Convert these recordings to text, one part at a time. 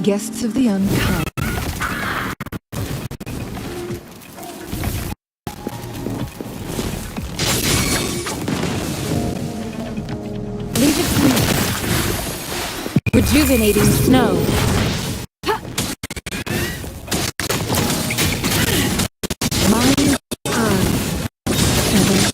Guests of the unkind. Leave it to me. Rejuvenating snow. Mine eye. Feather.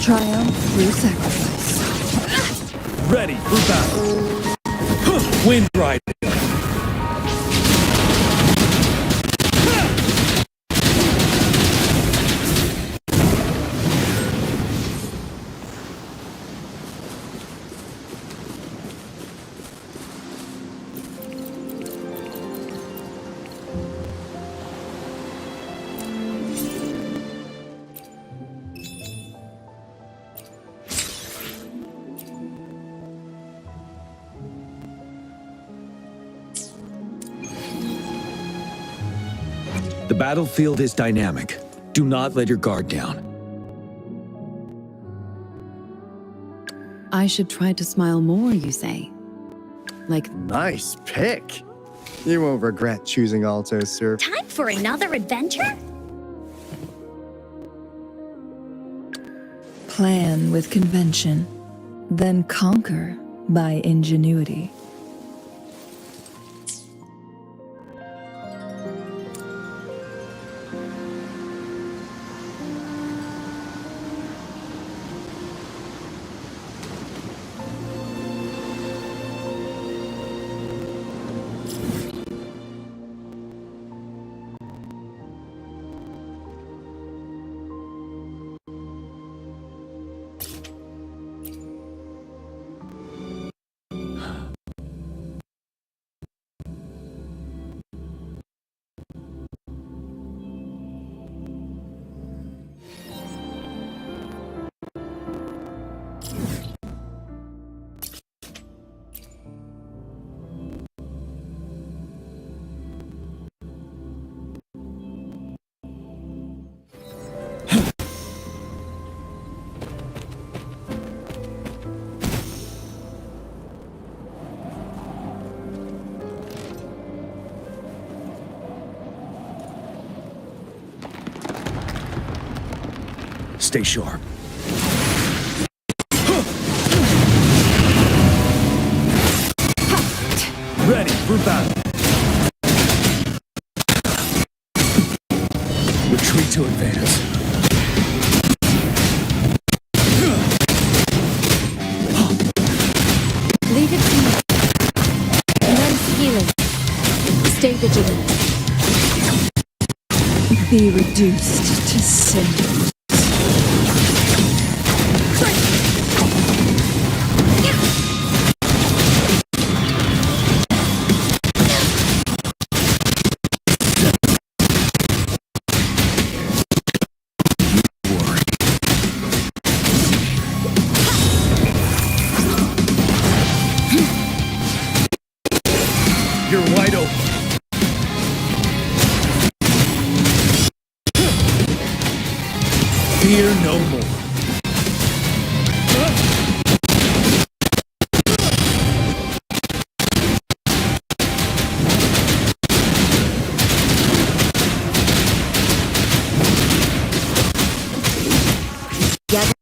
Triumph through sacrifice. Ready for battle. Wind Rider. The battlefield is dynamic. Do not let your guard down. I should try to smile more, you say? Like, Nice pick. You won't regret choosing Alto, sir. Time for another adventure? Plan with convention, then conquer by ingenuity. Stay sharp. Ready for battle. Retreat to advance. Leave it to me. Commence healing. Stay vigilant. Be reduced to cinders. You're wide open. Fear no more. Gather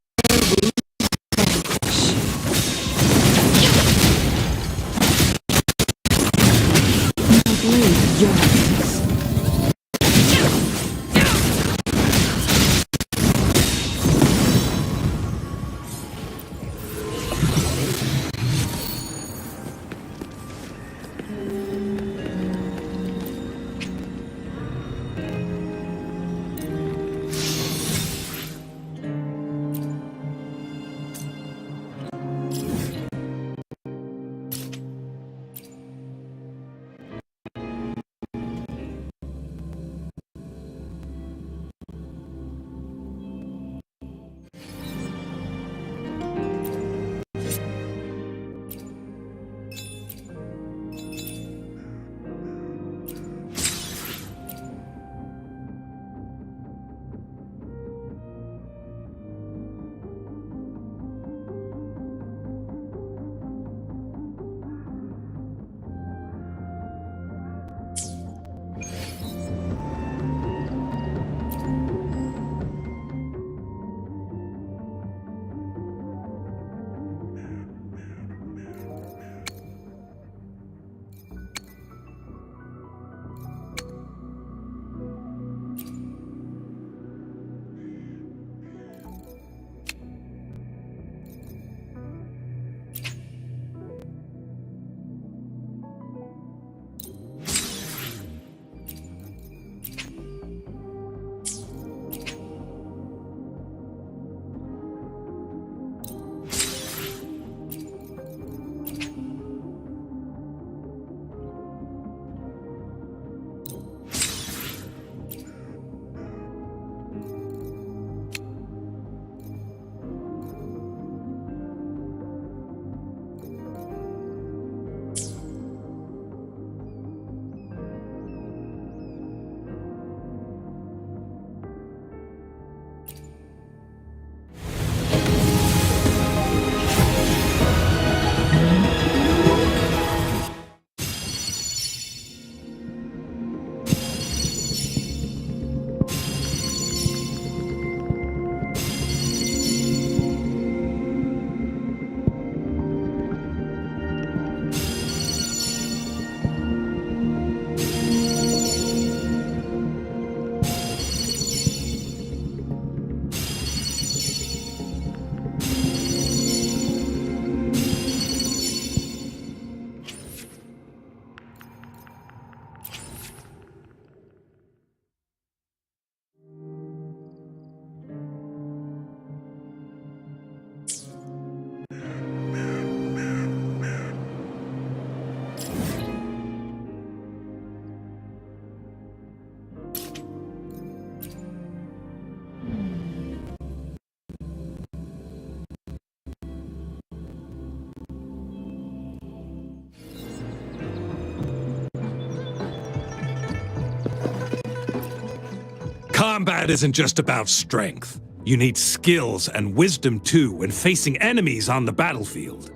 Combat isn't just about strength. You need skills and wisdom too when facing enemies on the battlefield.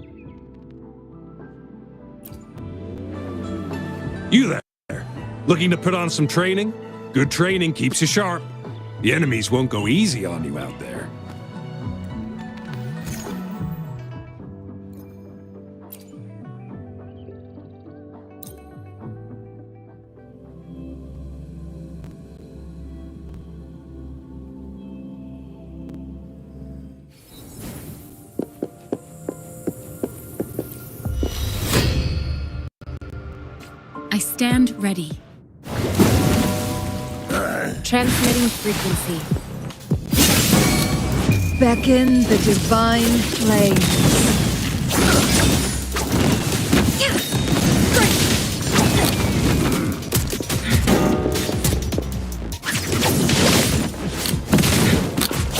You there, looking to put on some training? Good training keeps you sharp. The enemies won't go easy on you out there. I stand ready. Transmitting frequency. Beckon the divine flames.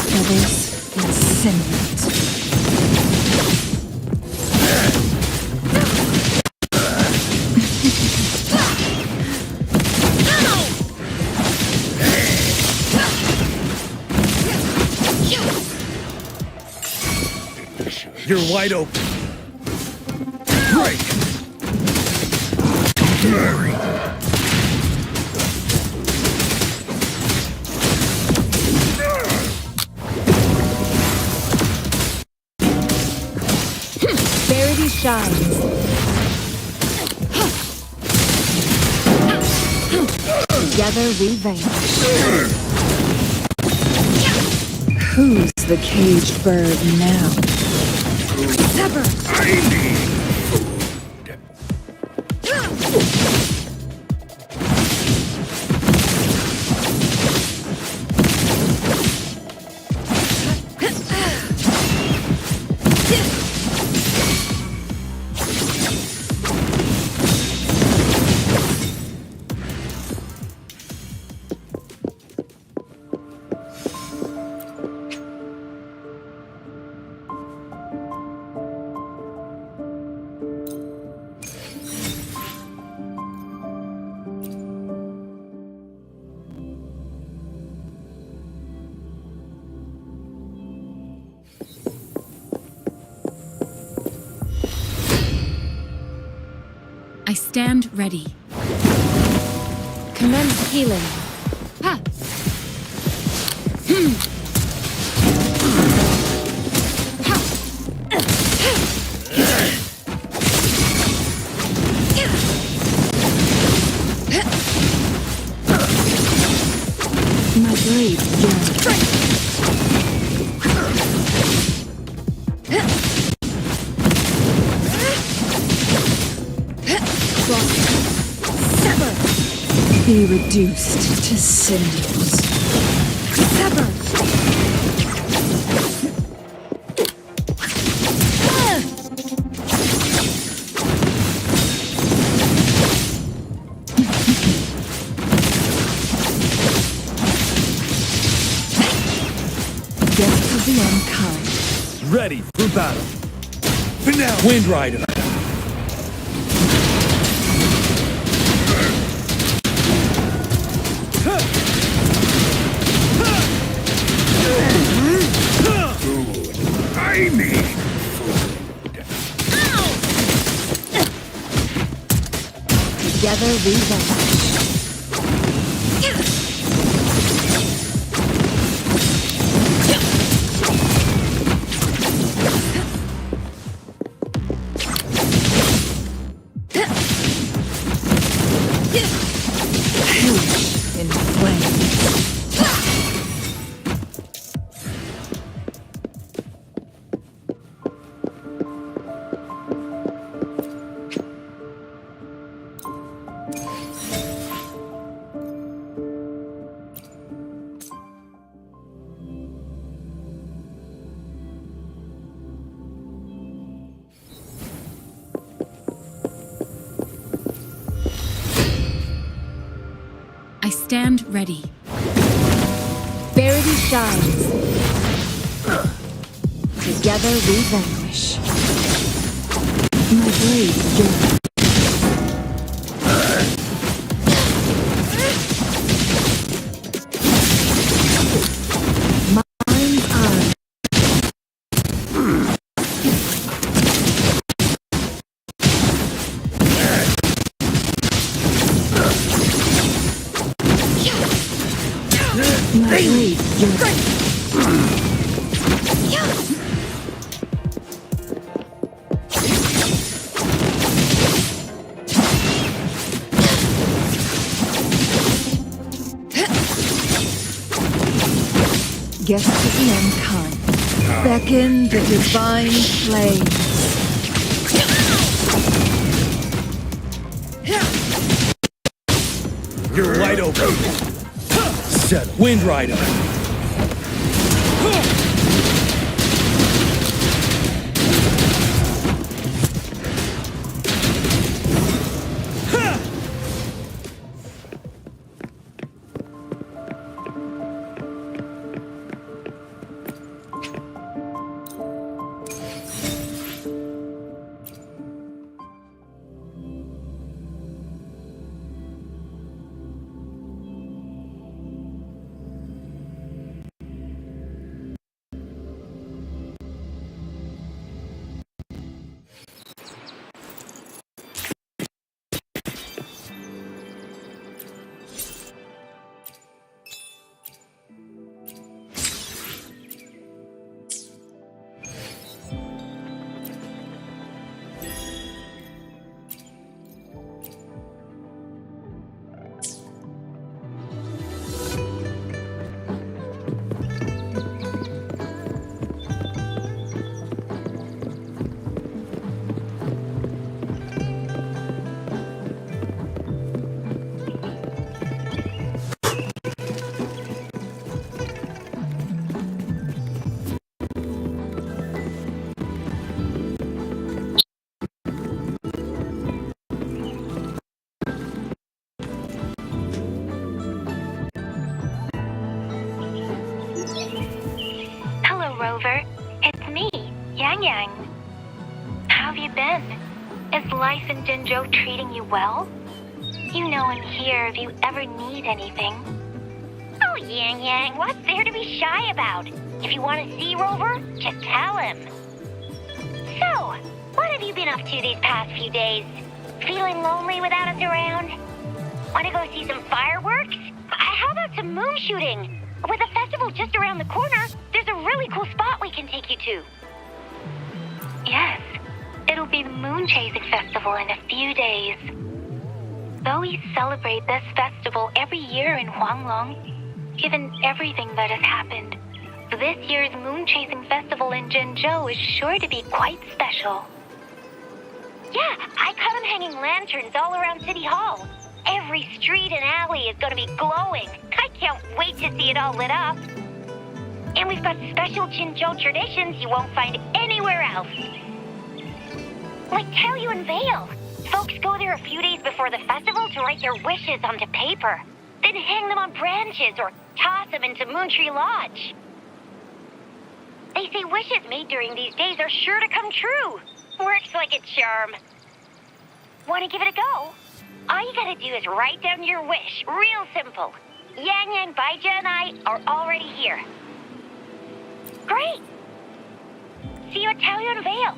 Feathers incinerate. You're wide open. Break! Don't worry. Verity shines. Together we vanish. Who's the caged bird now? Sever! I need food. I stand ready. Commence healing. Ha! My blade yearns. Sever! Be reduced to cinders. Sever! Death to the unkind. Ready for battle. Finale! Wind Rider. I need Together we vanish. Huge in flames. I stand ready. Verity shines. Together we vanish. My blade yearns. Mind's eye. My blade Get to the end, Khan. Beckon the divine flame. You're wide open. Settle. Wind Rider. Hello, Rover. It's me, Yang Yang. How have you been? Is life in Jinzhou treating you well? You know I'm here if you ever need anything. Oh, Yang Yang, what's there to be shy about? If you want to see Rover, just tell him. So, what have you been up to these past few days? Feeling lonely without us around? Want to go see some fireworks? How about some moon shooting? With a festival just around the corner, there's a really cool spot we can take you to. Yes, it'll be the Moon Chasing Festival in a few days. Though we celebrate this festival every year in Huanglong, given everything that has happened, this year's Moon Chasing Festival in Jinzhou is sure to be quite special. Yeah, I caught them hanging lanterns all around City Hall. Every street and alley is going to be glowing. I can't wait to see it all lit up. And we've got special Jinzhou traditions you won't find anywhere else. Like Taoyuan Vale. Folks go there a few days before the festival to write their wishes onto paper, then hang them on branches or toss them into Moontree Lodge. They say wishes made during these days are sure to come true. Works like a charm. Want to give it a go? All you gotta do is write down your wish. Real simple. Yang Yang, Baija, and I are already here. Great! See you at Taoyuan Vale.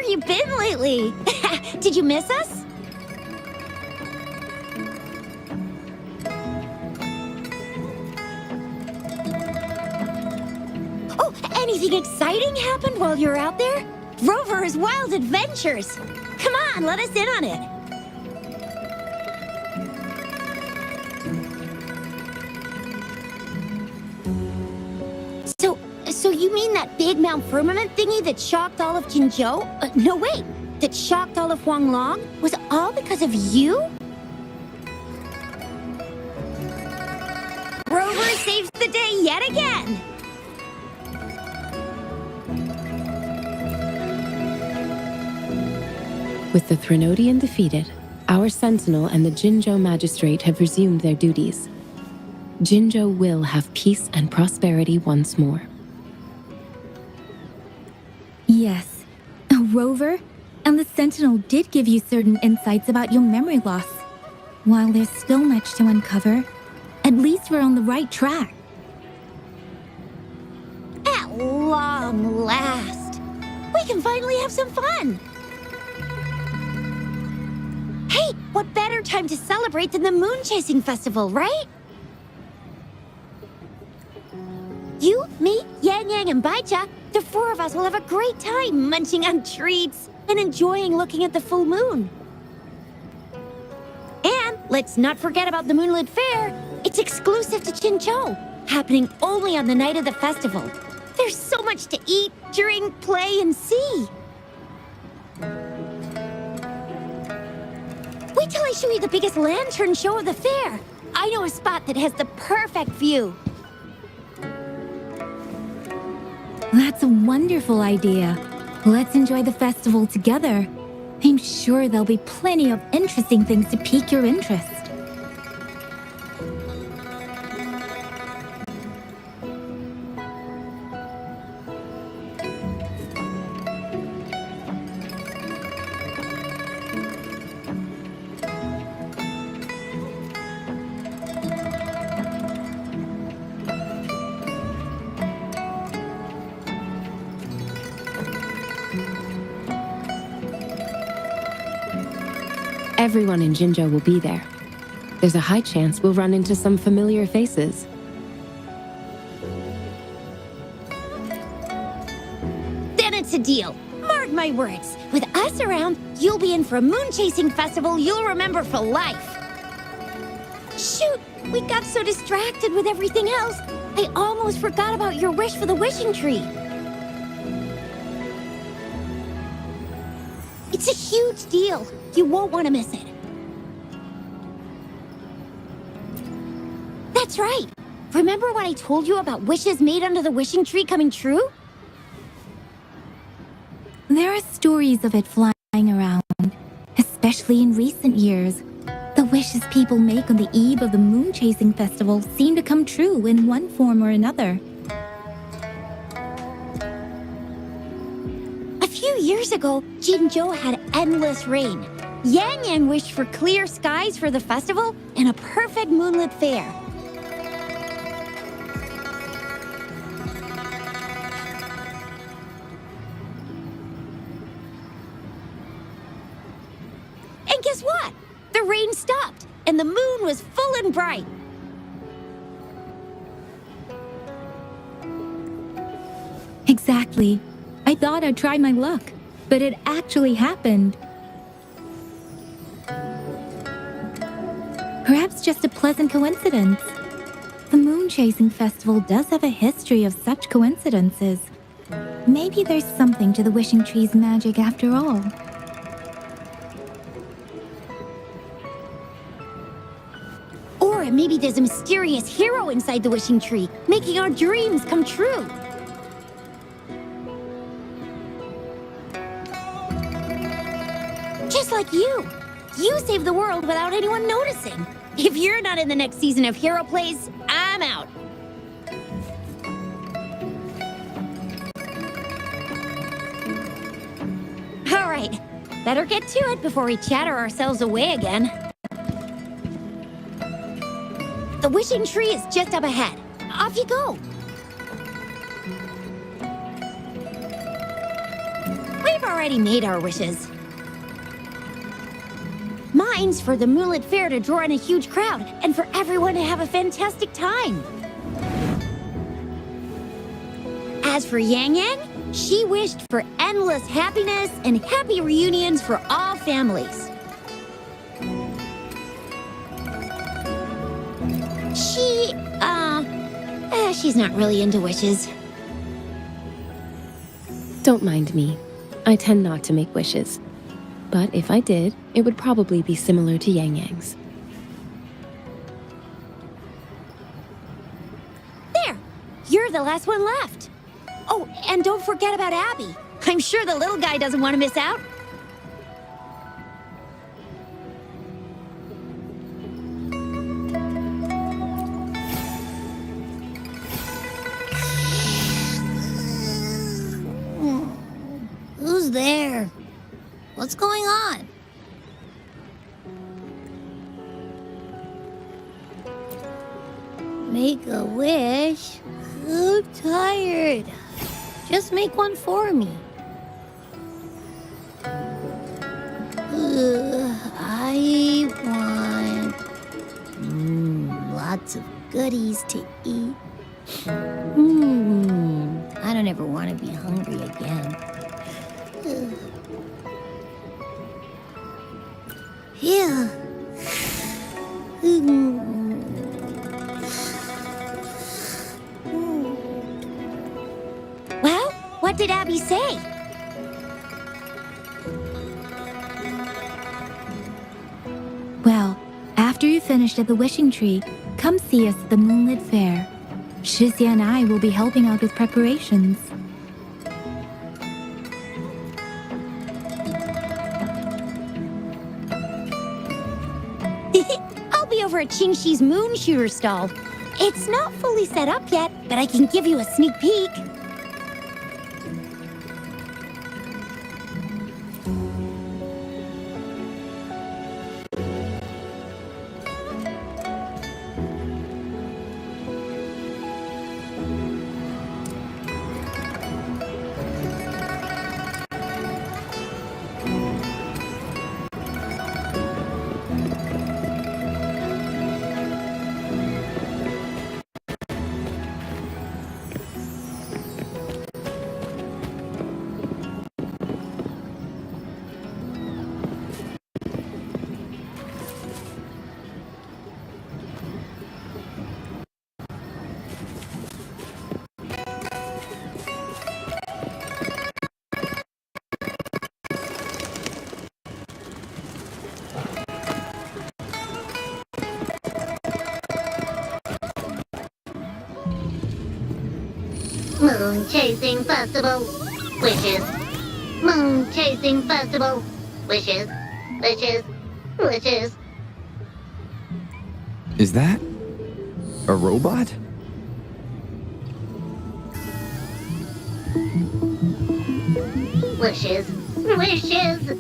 You been lately? Did you miss us? Oh, anything exciting happened while you were out there? Rover's Wild Adventures! Come on, let us in on it! So You mean that big Mount Firmament thingy that shocked all of Jinzhou? No, wait. That shocked all of Huanglong? Was it all because of you? Rover saves the day yet again! With the Threnodian defeated, our Sentinel and the Jinzhou Magistrate have resumed their duties. Jinzhou will have peace and prosperity once more. Yes. Rover and the Sentinel did give you certain insights about your memory loss. While there's still much to uncover, at least we're on the right track. At long last, we can finally have some fun. Hey, what better time to celebrate than the Moon Chasing Festival, right? You, me, Yang Yang, and Baicha, the four of us will have a great time munching on treats and enjoying looking at the full moon. And let's not forget about the Moonlit Fair. It's exclusive to Jinzhou, happening only on the night of the festival. There's so much to eat, drink, play, and see. Wait till I show you the biggest lantern show of the fair. I know a spot that has the perfect view. That's a wonderful idea. Let's enjoy the festival together. I'm sure there'll be plenty of interesting things to pique your interest. Everyone in Jinzhou will be there. There's a high chance we'll run into some familiar faces. Then it's a deal. Mark my words. With us around, you'll be in for a moon chasing festival you'll remember for life. Shoot, we got so distracted with everything else, I almost forgot about your wish for the wishing tree. It's a huge deal. You won't want to miss it. That's right. Remember what I told you about wishes made under the wishing tree coming true? There are stories of it flying around, especially in recent years. The wishes people make on the eve of the Moon Chasing Festival seem to come true in one form or another. A few years ago, Jinzhou had endless rain. Yang Yang wished for clear skies for the festival and a perfect moonlit fair. And guess what? The rain stopped, and the moon was full and bright. Exactly. I thought I'd try my luck, but it actually happened. Perhaps just a pleasant coincidence. The Moon Chasing Festival does have a history of such coincidences. Maybe there's something to the wishing tree's magic after all. Or maybe there's a mysterious hero inside the wishing tree, making our dreams come true. Just like you. You saved the world without anyone noticing. If you're not in the next season of Hero Plays, I'm out. All right, better get to it before we chatter ourselves away again. The wishing tree is just up ahead. Off you go. We've already made our wishes. Mine's for the Moonlit Fair to draw in a huge crowd and for everyone to have a fantastic time. As for Yang Yang, she wished for endless happiness and happy reunions for all families. She's not really into wishes. Don't mind me. I tend not to make wishes. But if I did, it would probably be similar to Yang Yang's. There! You're the last one left. Oh, and don't forget about Abby. I'm sure the little guy doesn't want to miss out. Who's there? What's going on? Make a wish? I'm tired. Just make one for me. I want lots of goodies to eat. I don't ever want to be hungry again. Yeah. Well, what did Abby say? Well, after you finished at the wishing tree, come see us at the Moonlit Fair. Shizia and I will be helping out with preparations. I'll be over at Qingshi's moon shooter stall. It's not fully set up yet, but I can give you a sneak peek. Moon Chasing Festival. Wishes. Moon Chasing Festival. Wishes. Wishes. Wishes. Is that a robot? Wishes. Wishes.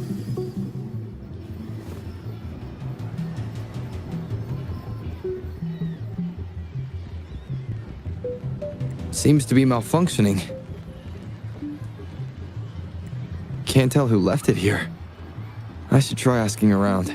Seems to be malfunctioning. Can't tell who left it here. I should try asking around.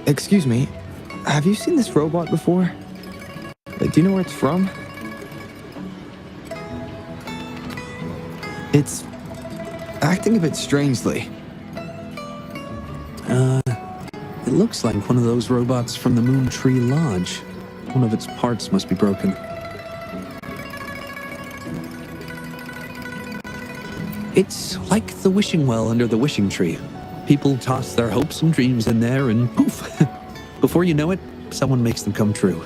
Excuse me, have you seen this robot before? Do you know where it's from? It's acting a bit strangely. It looks like one of those robots from the Moon Tree Lodge. One of its parts must be broken. It's like the wishing well under the wishing tree. People toss their hopes and dreams in there and poof! Before you know it, someone makes them come true.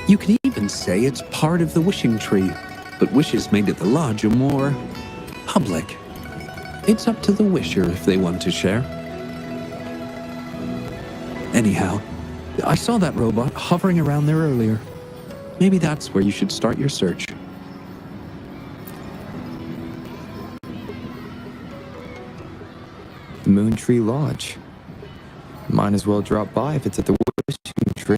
You can even say it's part of the wishing tree, but wishes made at the lodge are more public. It's up to the wisher if they want to share. Anyhow, I saw that robot hovering around there earlier. Maybe that's where you should start your search. Moon Tree Lodge. Might as well drop by if it's at the wishing tree.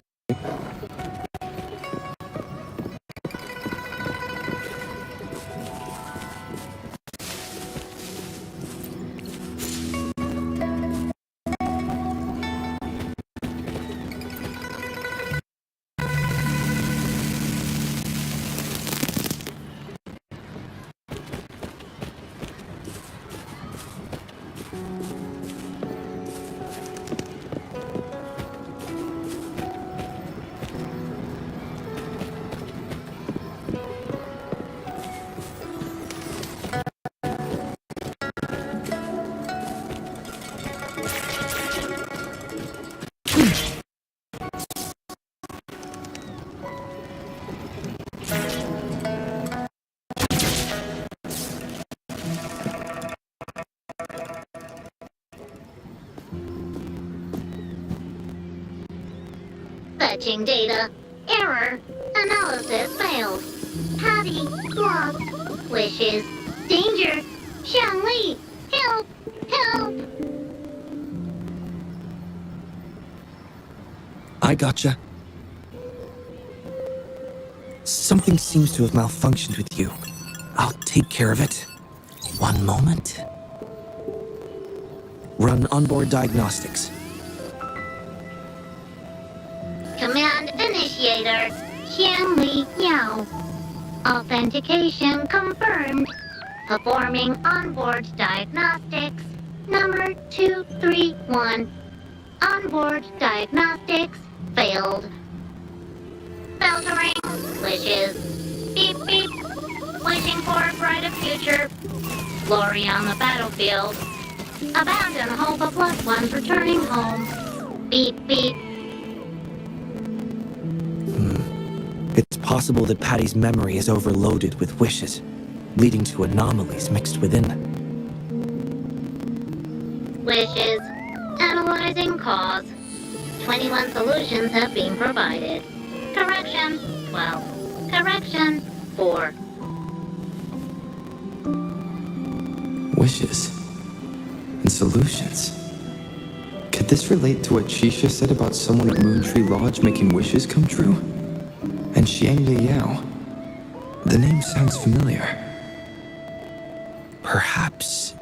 Fetching data. Error. Analysis failed. Patty lost. Wishes. Danger. Xiangli. Help. Help. I gotcha. Something seems to have malfunctioned with you. I'll take care of it. One moment. Run onboard diagnostics. Command initiator. Xiangli Yao. Authentication confirmed. Performing onboard diagnostics. Number 231. Onboard diagnostics failed. Filtering. Wishes. Beep beep. Wishing for a brighter future. Glory on the battlefield. Abandon hope of loved ones returning home. Beep beep. It's possible that Patty's memory is overloaded with wishes, leading to anomalies mixed within. Wishes. Analyzing cause. 21 solutions have been provided. Correction. 12. Correction. 4. Wishes. And solutions. Could this relate to what Shisha said about someone at Moontree Lodge making wishes come true? And Xiangli Yao. The name sounds familiar. Perhaps.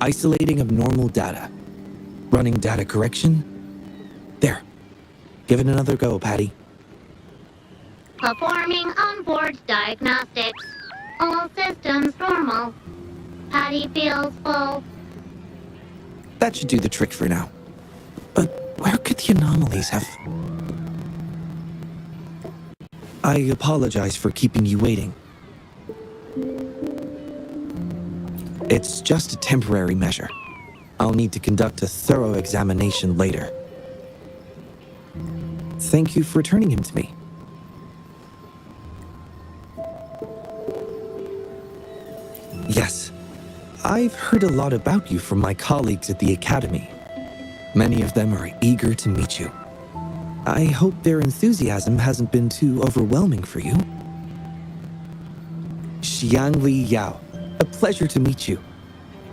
Isolating abnormal data. Running data correction. There. Give it another go, Patty. Performing onboard diagnostics. All systems normal. Patty feels full. That should do the trick for now. But where could the anomalies have... I apologize for keeping you waiting. It's just a temporary measure. I'll need to conduct a thorough examination later. Thank you for returning him to me. Yes, I've heard a lot about you from my colleagues at the Academy. Many of them are eager to meet you. I hope their enthusiasm hasn't been too overwhelming for you. Xiangli Yao, a pleasure to meet you.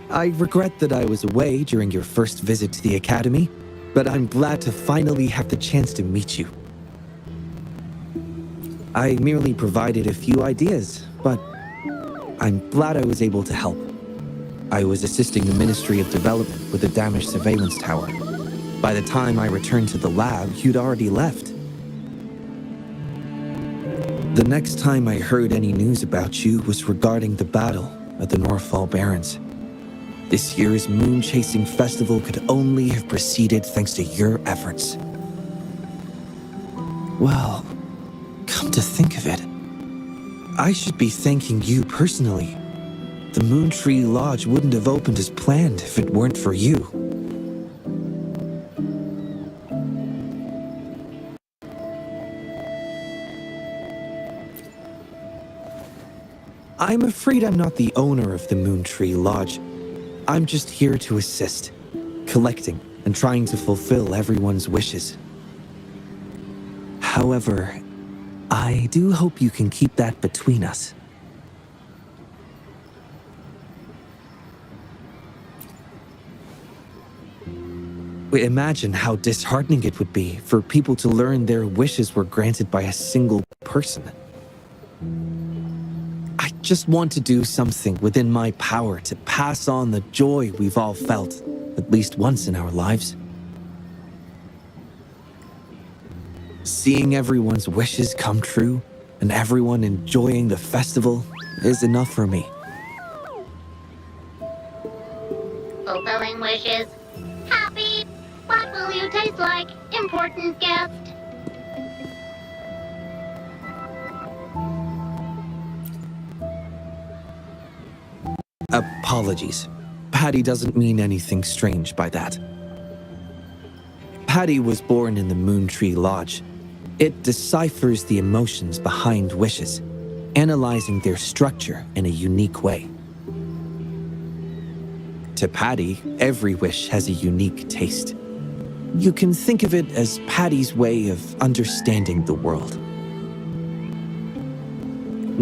I regret that I was away during your first visit to the Academy, but I'm glad to finally have the chance to meet you. I merely provided a few ideas, but I'm glad I was able to help. I was assisting the Ministry of Development with the damaged surveillance tower. By the time I returned to the lab, you'd already left. The next time I heard any news about you was regarding the battle at the Northfall Barrens. This year's moon chasing festival could only have proceeded thanks to your efforts. Well, come to think of it, I should be thanking you personally. The Moontree Lodge wouldn't have opened as planned if it weren't for you. I'm afraid I'm not the owner of the Moontree Lodge. I'm just here to assist, collecting and trying to fulfill everyone's wishes. However, I do hope you can keep that between us. Imagine how disheartening it would be for people to learn their wishes were granted by a single person. I just want to do something within my power to pass on the joy we've all felt, at least once in our lives. Seeing everyone's wishes come true and everyone enjoying the festival is enough for me. Fulfilling wishes. Happy. What will you taste like, important guest? Apologies. Patty doesn't mean anything strange by that. Patty was born in the Moon Tree Lodge. It deciphers the emotions behind wishes, analyzing their structure in a unique way. To Patty, every wish has a unique taste. You can think of it as Patty's way of understanding the world.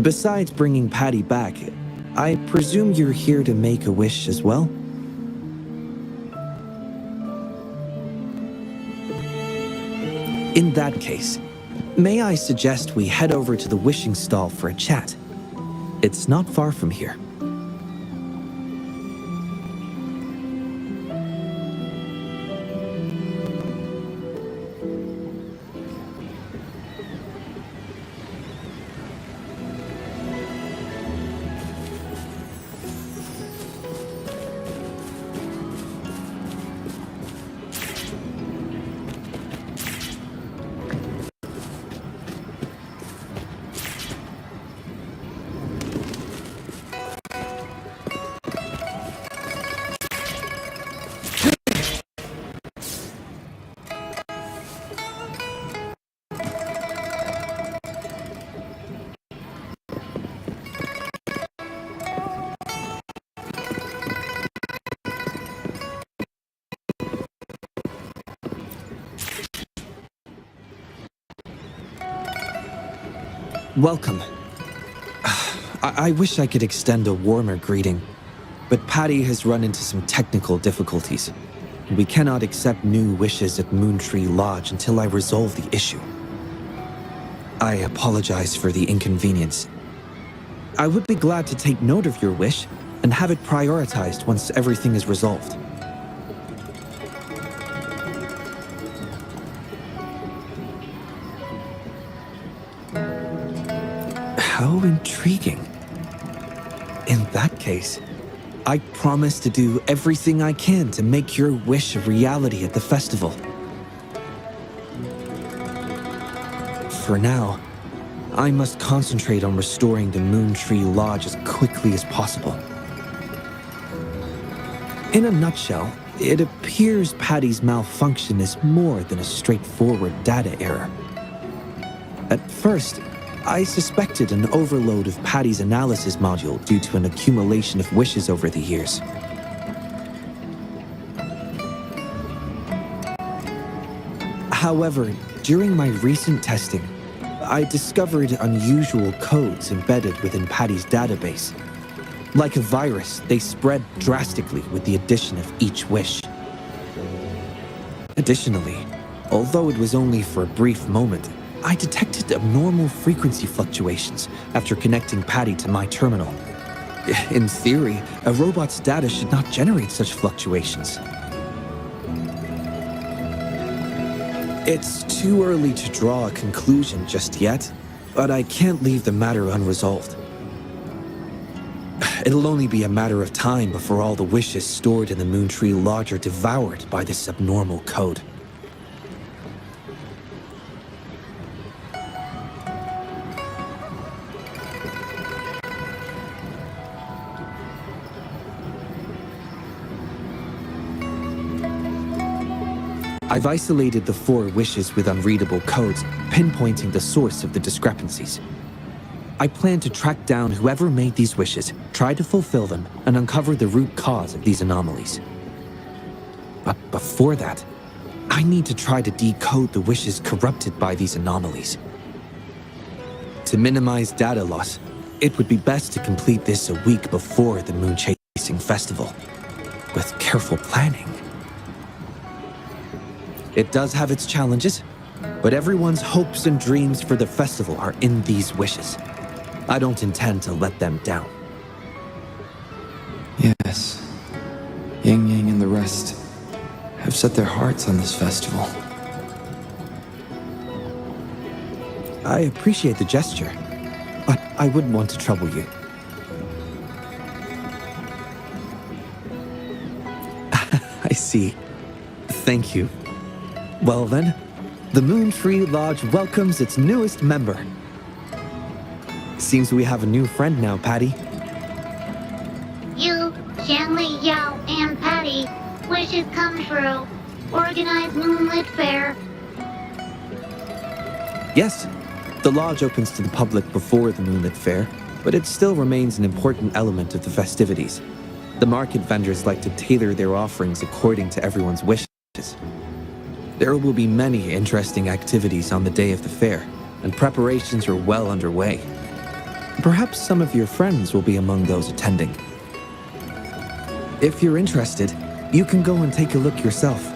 Besides bringing Patty back, I presume you're here to make a wish as well? In that case, may I suggest we head over to the wishing stall for a chat? It's not far from here. Welcome. I wish I could extend a warmer greeting, but Patty has run into some technical difficulties. We cannot accept new wishes at Moon Tree Lodge until I resolve the issue. I apologize for the inconvenience. I would be glad to take note of your wish and have it prioritized once everything is resolved. How intriguing. In that case, I promise to do everything I can to make your wish a reality at the festival. For now, I must concentrate on restoring the Moon Tree Lodge as quickly as possible. In a nutshell, it appears Patty's malfunction is more than a straightforward data error. At first, I suspected an overload of Patty's analysis module due to an accumulation of wishes over the years. However, during my recent testing, I discovered unusual codes embedded within Patty's database. Like a virus, they spread drastically with the addition of each wish. Additionally, although it was only for a brief moment, I detected abnormal frequency fluctuations after connecting Patty to my terminal. In theory, a robot's data should not generate such fluctuations. It's too early to draw a conclusion just yet, but I can't leave the matter unresolved. It'll only be a matter of time before all the wishes stored in the Moon Tree Lodge are devoured by this abnormal code. I've isolated the 4 wishes with unreadable codes, pinpointing the source of the discrepancies. I plan to track down whoever made these wishes, try to fulfill them, and uncover the root cause of these anomalies. But before that, I need to try to decode the wishes corrupted by these anomalies. To minimize data loss, it would be best to complete this a week before the Moon Chasing Festival, with careful planning. It does have its challenges, but everyone's hopes and dreams for the festival are in these wishes. I don't intend to let them down. Yes, Yang Yang and the rest have set their hearts on this festival. I appreciate the gesture, but I wouldn't want to trouble you. I see. Thank you. Well then, the Moon Tree Lodge welcomes its newest member. Seems we have a new friend now, Patty. You, Shanley, Yao, and Patty, wishes come true. Organize Moonlit Fair. Yes, the lodge opens to the public before the Moonlit Fair, but it still remains an important element of the festivities. The market vendors like to tailor their offerings according to everyone's wishes. There will be many interesting activities on the day of the fair, and preparations are well underway. Perhaps some of your friends will be among those attending. If you're interested, you can go and take a look yourself.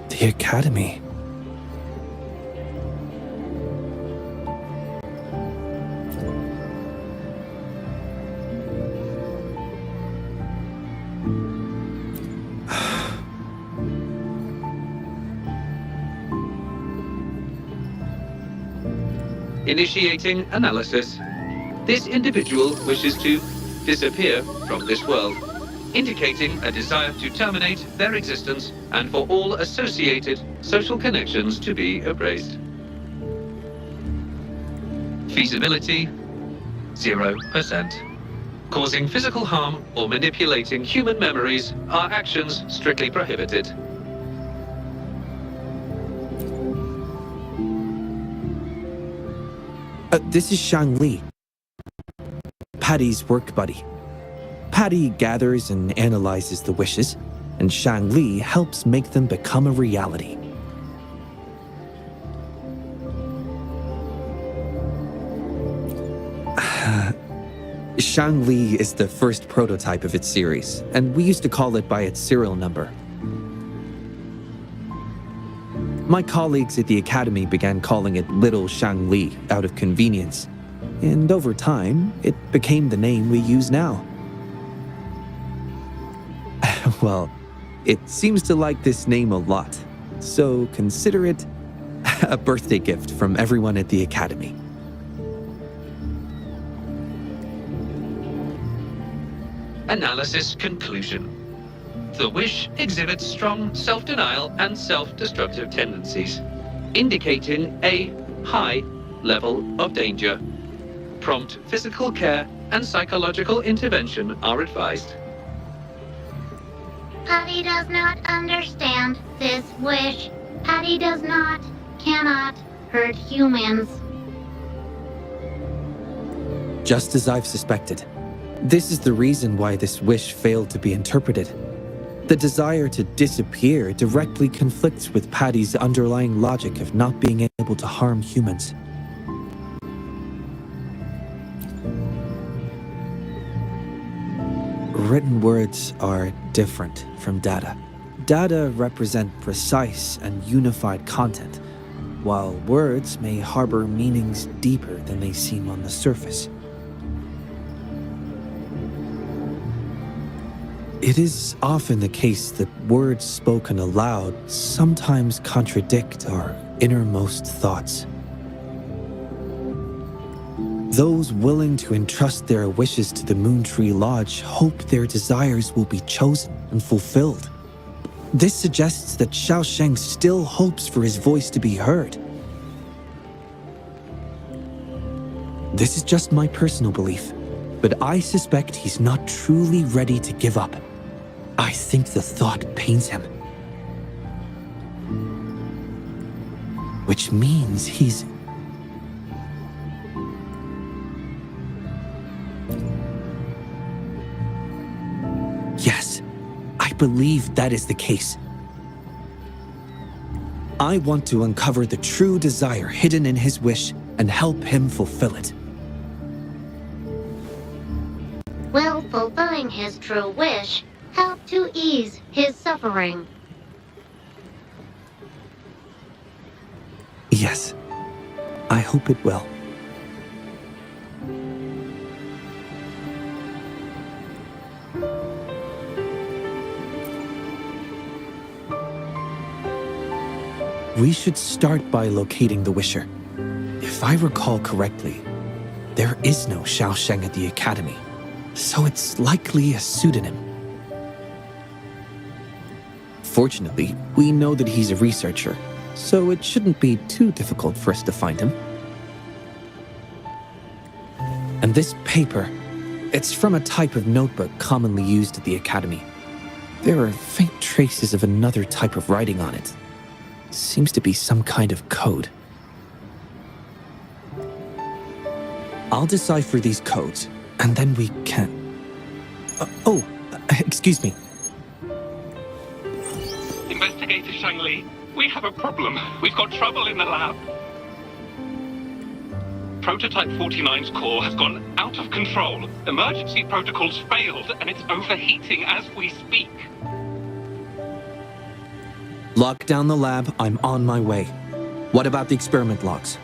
The Academy. Initiating analysis. This individual wishes to disappear from this world, indicating a desire to terminate their existence and for all associated social connections to be erased. Feasibility, 0%. Causing physical harm or manipulating human memories are actions strictly prohibited. This is Shang Li, Patty's work buddy. Patty gathers and analyzes the wishes, and Shang Li helps make them become a reality. Shang Li is the first prototype of its series, and we used to call it by its serial number. My colleagues at the Academy began calling it Little Shang Li out of convenience, and over time, it became the name we use now. Well, it seems to like this name a lot, so consider it a birthday gift from everyone at the Academy. Analysis conclusion. The wish exhibits strong self-denial and self-destructive tendencies, indicating a high level of danger. Prompt physical care and psychological intervention are advised. Patty does not understand this wish. Patty does not, cannot hurt humans. Just as I've suspected. This is the reason why this wish failed to be interpreted. The desire to disappear directly conflicts with Patty's underlying logic of not being able to harm humans. Written words are different from data. Data represent precise and unified content, while words may harbor meanings deeper than they seem on the surface. It is often the case that words spoken aloud sometimes contradict our innermost thoughts. Those willing to entrust their wishes to the Moontree Lodge hope their desires will be chosen and fulfilled. This suggests that Xiaosheng still hopes for his voice to be heard. This is just my personal belief, but I suspect he's not truly ready to give up. I think the thought pains him. Which means he's... Yes, I believe that is the case. I want to uncover the true desire hidden in his wish and help him fulfill it. Will fulfilling his true wish help to ease his suffering? Yes, I hope it will. We should start by locating the Wisher. If I recall correctly, there is no Xiaosheng at the Academy, so it's likely a pseudonym. Fortunately, we know that he's a researcher, so it shouldn't be too difficult for us to find him. And this paper, it's from a type of notebook commonly used at the Academy. There are faint traces of another type of writing on it. Seems to be some kind of code. I'll decipher these codes, and then we can... excuse me. Investigator Shangli, we have a problem. We've got trouble in the lab. Prototype 49's core has gone out of control. Emergency protocols failed, and it's overheating as we speak. Lock down the lab, I'm on my way. What about the experiment logs?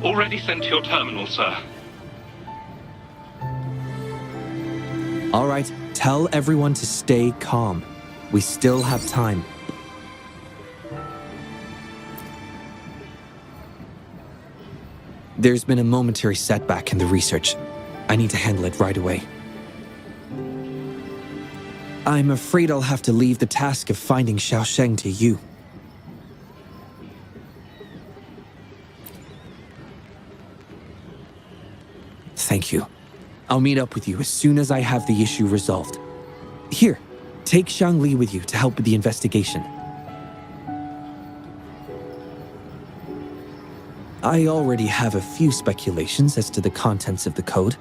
Already sent to your terminal, sir. All right, tell everyone to stay calm. We still have time. There's been a momentary setback in the research. I need to handle it right away. I'm afraid I'll have to leave the task of finding Xiaosheng to you. Thank you. I'll meet up with you as soon as I have the issue resolved. Here, take Shangli with you to help with the investigation. I already have a few speculations as to the contents of the code.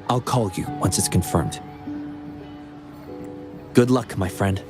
I'll call you once it's confirmed. Good luck, my friend.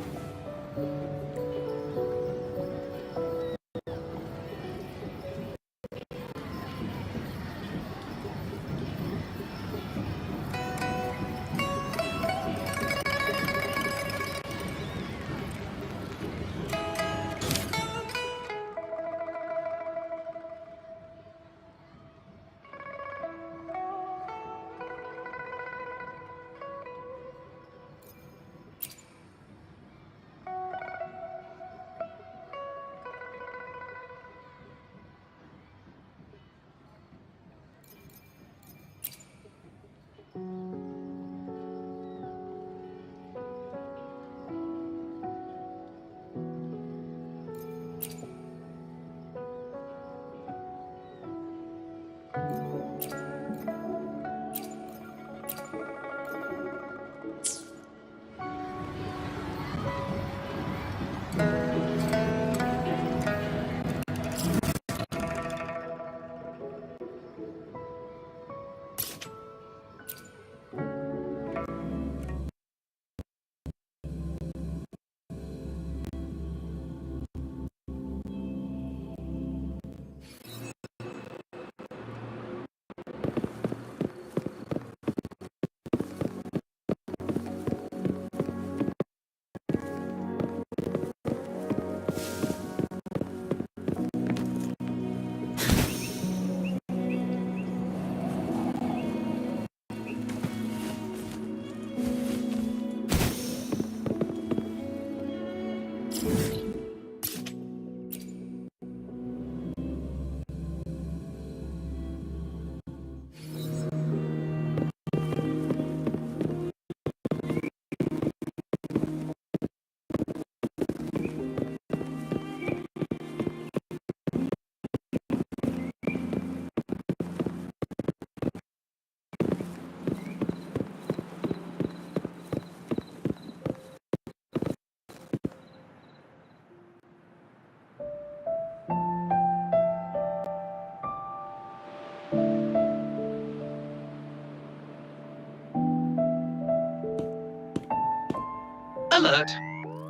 Alert!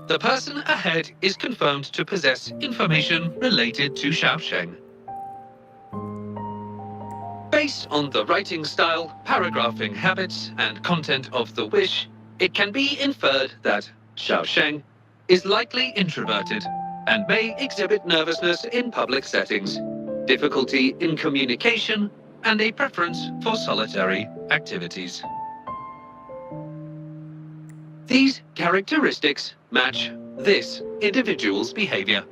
The person ahead is confirmed to possess information related to Xiaosheng. Based on the writing style, paragraphing habits, and content of the wish, it can be inferred that Xiaosheng is likely introverted and may exhibit nervousness in public settings, difficulty in communication, and a preference for solitary activities. These characteristics match this individual's behavior.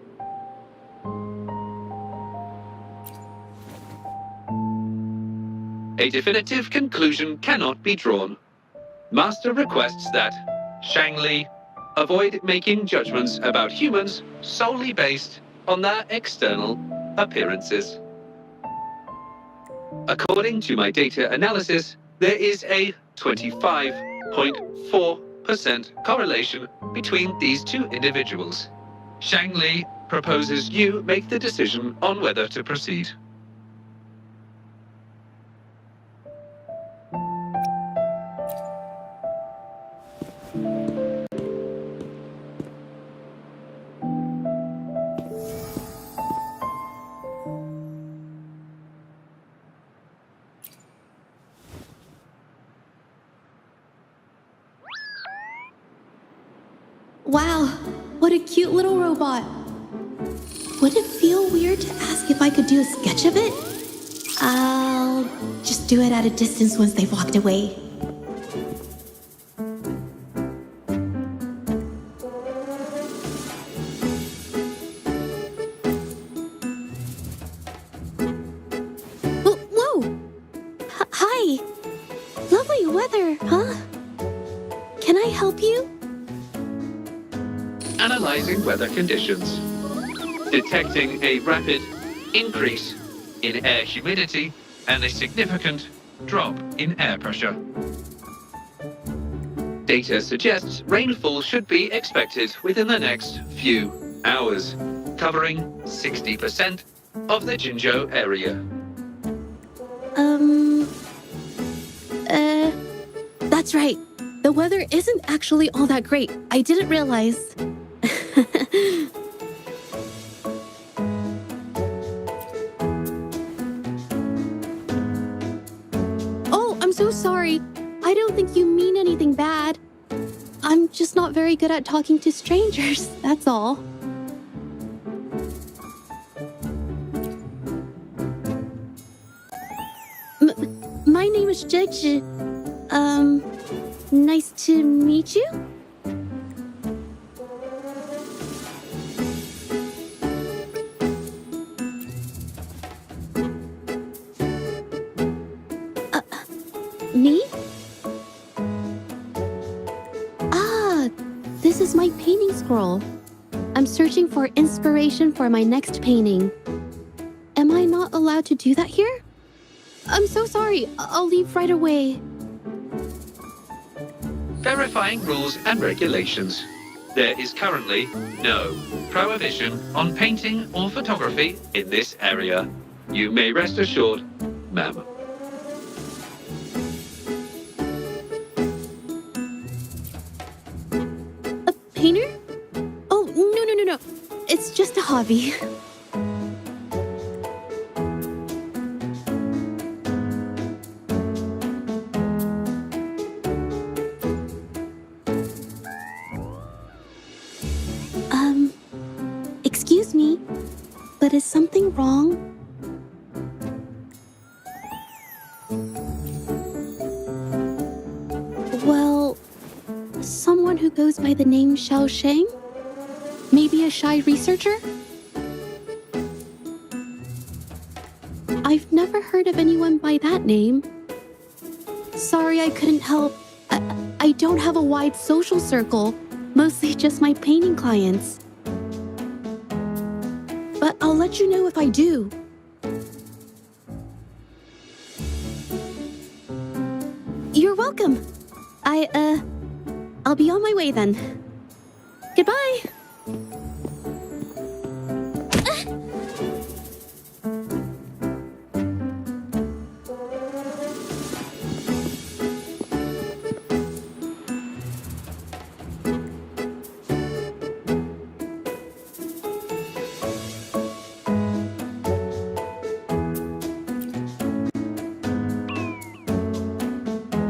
A definitive conclusion cannot be drawn. Master requests that Shangli avoid making judgments about humans solely based on their external appearances. According to my data analysis, there is a 25.4% correlation between these two individuals. Shangli proposes you make the decision on whether to proceed. Wow, what a cute little robot. Would it feel weird to ask if I could do a sketch of it? I'll just do it at a distance once they've walked away. Whoa! Hi! Lovely weather, huh? Can I help you? Analyzing weather conditions. Detecting a rapid increase in air humidity and a significant drop in air pressure. Data suggests rainfall should be expected within the next few hours, covering 60% of the Jinzhou area. That's right. The weather isn't actually all that great. I didn't realize. Oh, I'm so sorry. I don't think you mean anything bad. I'm just not very good at talking to strangers, that's all. My name is Zhezhi. Nice to meet you? Me? Ah, this is my painting scroll. I'm searching for inspiration for my next painting. Am I not allowed to do that here? I'm so sorry. I'll leave right away. Verifying rules and regulations. There is currently no prohibition on painting or photography in this area. You may rest assured, ma'am. A painter? Oh, no. It's just a hobby. Excuse me, but is something wrong? Well, someone who goes by the name Xiaosheng Maybe a shy researcher? I've never heard of anyone by that name. Sorry I couldn't help. I don't have a wide social circle, mostly just my painting clients. But I'll let you know if I do. You're welcome. I'll be on my way then. Goodbye.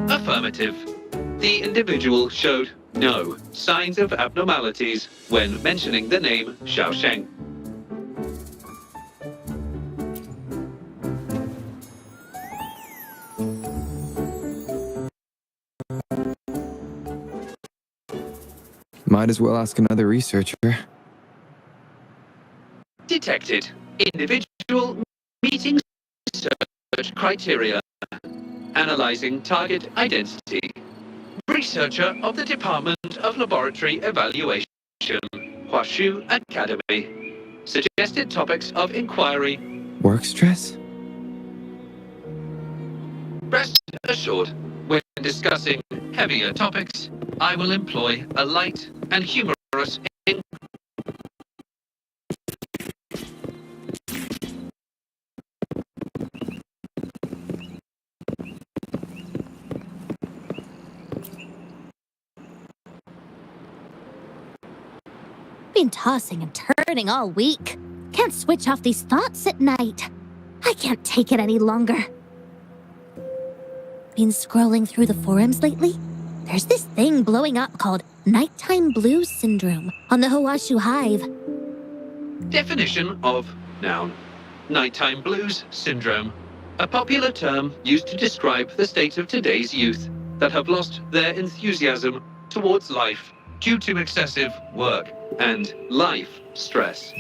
Affirmative. The individual showed no signs of abnormalities when mentioning the name Xiaosheng. Might as well ask another researcher. Detected. Individual meeting search criteria. Analyzing target identity. Researcher of the Department of Laboratory Evaluation, Huashu Academy. Suggested topics of inquiry. Work stress? Rest assured, when discussing heavier topics, I will employ a light and humorous Been tossing and turning all week. Can't switch off these thoughts at night. I can't take it any longer. Been scrolling through the forums lately? There's this thing blowing up called nighttime blues syndrome on the Hawashu Hive. Definition of noun. Nighttime blues syndrome. A popular term used to describe the state of today's youth that have lost their enthusiasm towards life due to excessive work and life stress.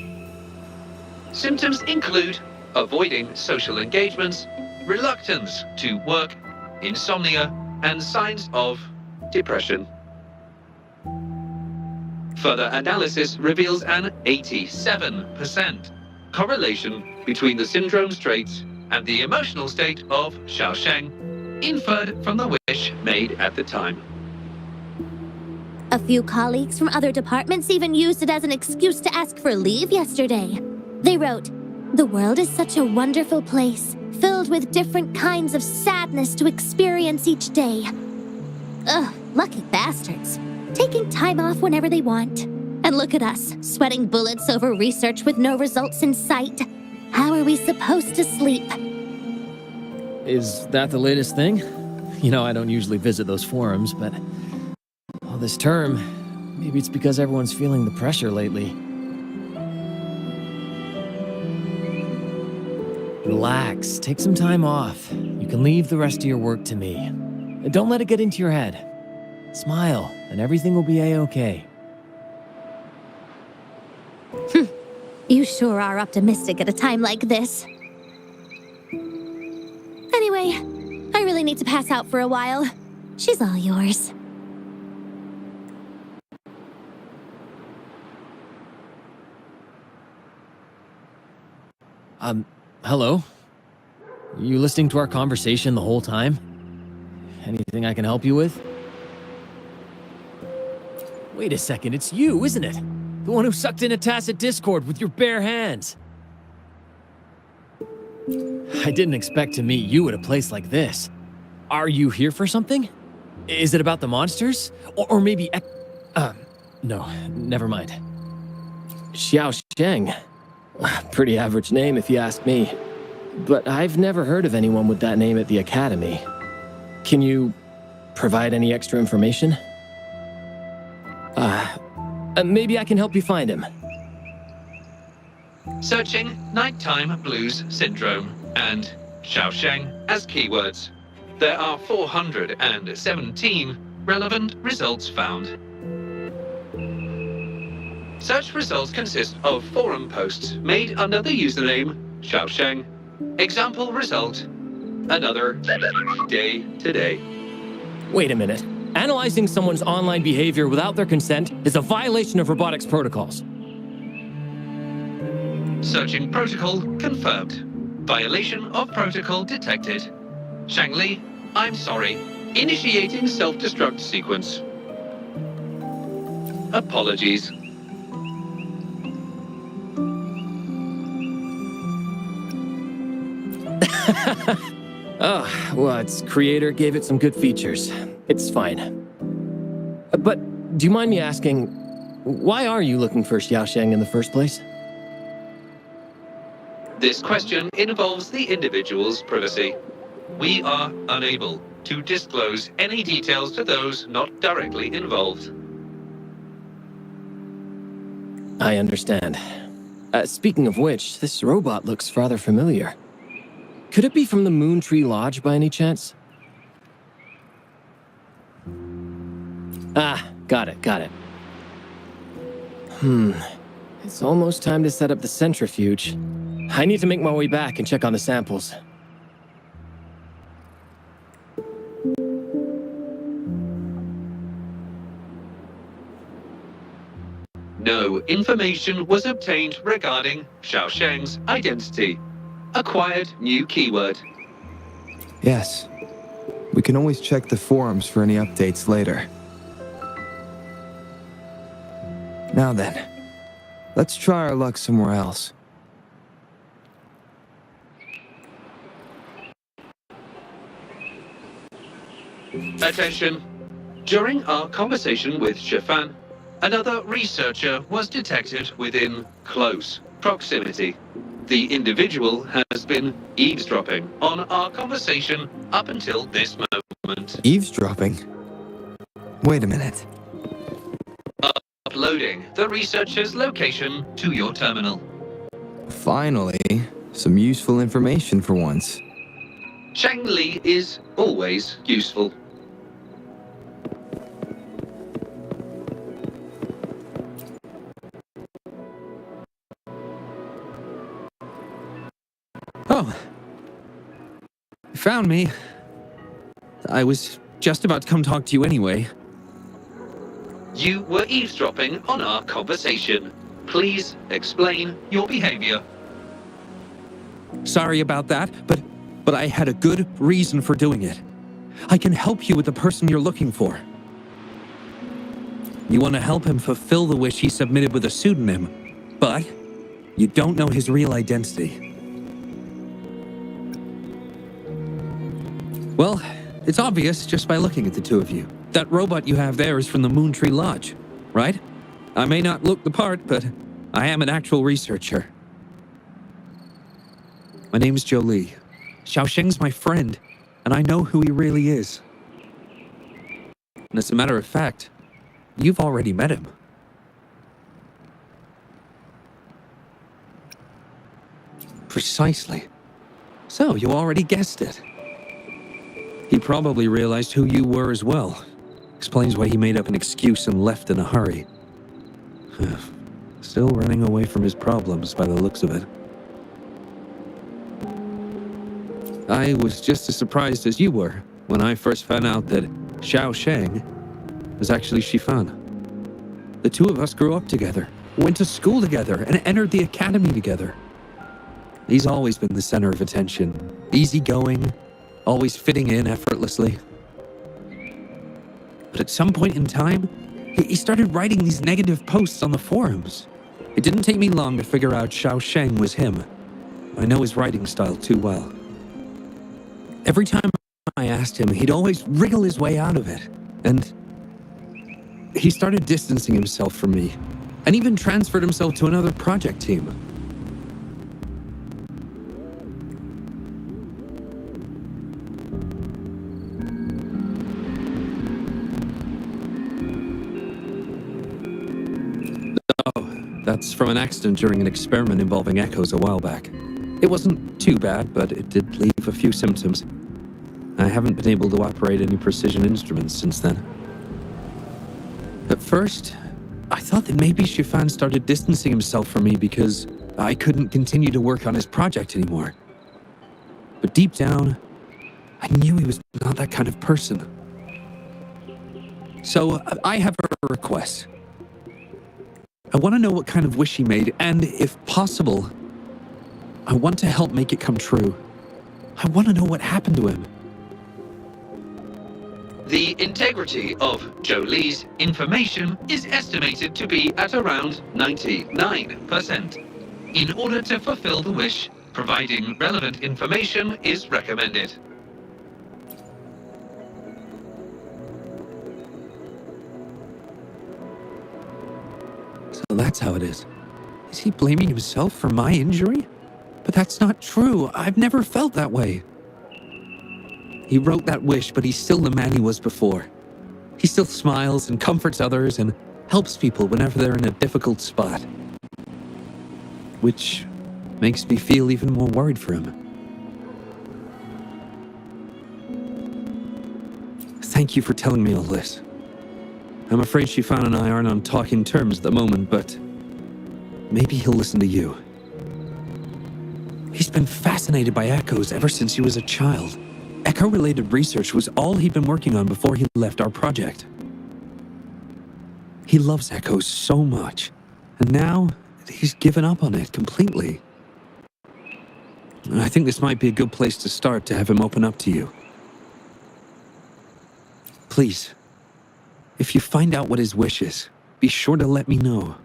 Symptoms include avoiding social engagements, reluctance to work, insomnia, and signs of depression. Further analysis reveals an 87% correlation between the syndrome's traits and the emotional state of Xiaosheng, inferred from the wish made at the time. A few colleagues from other departments even used it as an excuse to ask for leave yesterday. They wrote, "The world is such a wonderful place, filled with different kinds of sadness to experience each day." Ugh, lucky bastards. Taking time off whenever they want. And look at us, sweating bullets over research with no results in sight. How are we supposed to sleep? Is that the latest thing? You know, I don't usually visit those forums, but all this term, maybe it's because everyone's feeling the pressure lately. Relax, take some time off. You can leave the rest of your work to me. And don't let it get into your head. Smile, and everything will be a-okay. You sure are optimistic at a time like this. Anyway, I really need to pass out for a while. She's all yours. Hello? You listening to our conversation the whole time? Anything I can help you with? Wait a second, it's you, isn't it? The one who sucked in a tacit discord with your bare hands. I didn't expect to meet you at a place like this. Are you here for something? Is it about the monsters? Or maybe no, never mind. Xiao Sheng. Pretty average name if you ask me. But I've never heard of anyone with that name at the Academy. Can you provide any extra information? Maybe I can help you find him. Searching nighttime blues syndrome and Xiaosheng as keywords. There are 417 relevant results found. Such results consist of forum posts made under the username Xiaosheng. Example result: another day today. Wait a minute. Analyzing someone's online behavior without their consent is a violation of robotics protocols. Searching protocol confirmed. Violation of protocol detected. Shangli, I'm sorry. Initiating self-destruct sequence. Apologies. Oh, well, its creator gave it some good features. It's fine. But do you mind me asking, why are you looking for Xiaosheng in the first place? This question involves the individual's privacy. We are unable to disclose any details to those not directly involved. I understand. Speaking of which, this robot looks rather familiar. Could it be from the Moon Tree Lodge by any chance? Ah, got it. It's almost time to set up the centrifuge. I need to make my way back and check on the samples. No information was obtained regarding Xiaosheng's identity. Acquired new keyword. Yes. We can always check the forums for any updates later. Now then, let's try our luck somewhere else. Attention. During our conversation with Shifan, another researcher was detected within close proximity. The individual has been eavesdropping on our conversation up until this moment. Eavesdropping? Wait a minute. Uploading the researcher's location to your terminal. Finally, some useful information for once. Shangli is always useful. Oh. You found me. I was just about to come talk to you anyway. You were eavesdropping on our conversation. Please explain your behavior. Sorry about that, but I had a good reason for doing it. I can help you with the person you're looking for. You want to help him fulfill the wish he submitted with a pseudonym, but you don't know his real identity. Well, it's obvious just by looking at the two of you. That robot you have there is from the Moon Tree Lodge, right? I may not look the part, but I am an actual researcher. My name's Jolie. Xiaosheng's my friend, and I know who he really is. And as a matter of fact, you've already met him. Precisely. So, you already guessed it. He probably realized who you were as well. Explains why he made up an excuse and left in a hurry. Still running away from his problems by the looks of it. I was just as surprised as you were when I first found out that Xiaosheng was actually Shifan. The two of us grew up together, went to school together, and entered the academy together. He's always been the center of attention, easygoing, always fitting in effortlessly. But at some point in time, he started writing these negative posts on the forums. It didn't take me long to figure out Xiaosheng was him. I know his writing style too well. Every time I asked him, he'd always wriggle his way out of it. And he started distancing himself from me, and even transferred himself to another project team. That's from an accident during an experiment involving echoes a while back. It wasn't too bad, but it did leave a few symptoms. I haven't been able to operate any precision instruments since then. At first, I thought that maybe Shifan started distancing himself from me because I couldn't continue to work on his project anymore. But deep down, I knew he was not that kind of person. So I have a request. I want to know what kind of wish he made, and if possible, I want to help make it come true. I want to know what happened to him. The integrity of Jolie's information is estimated to be at around 99%. In order to fulfill the wish, providing relevant information is recommended. So that's how it is. Is he blaming himself for my injury? But that's not true. I've never felt that way. He wrote that wish, but he's still the man he was before. He still smiles and comforts others and helps people whenever they're in a difficult spot. Which makes me feel even more worried for him. Thank you for telling me all this. I'm afraid Shifan and I aren't on talking terms at the moment, but maybe he'll listen to you. He's been fascinated by echoes ever since he was a child. Echo-related research was all he'd been working on before he left our project. He loves echoes so much, and now he's given up on it completely. I think this might be a good place to start to have him open up to you. Please, if you find out what his wish is, be sure to let me know.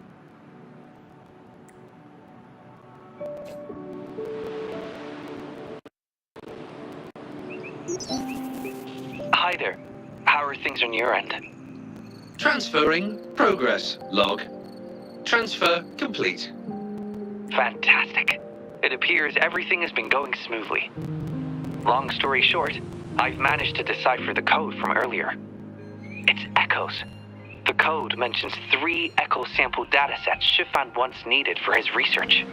Hi there. How are things on your end? Transferring progress log. Transfer complete. Fantastic. It appears everything has been going smoothly. Long story short, I've managed to decipher the code from earlier. It's echoes. The code mentions 3 echo sample datasets Shifan once needed for his research.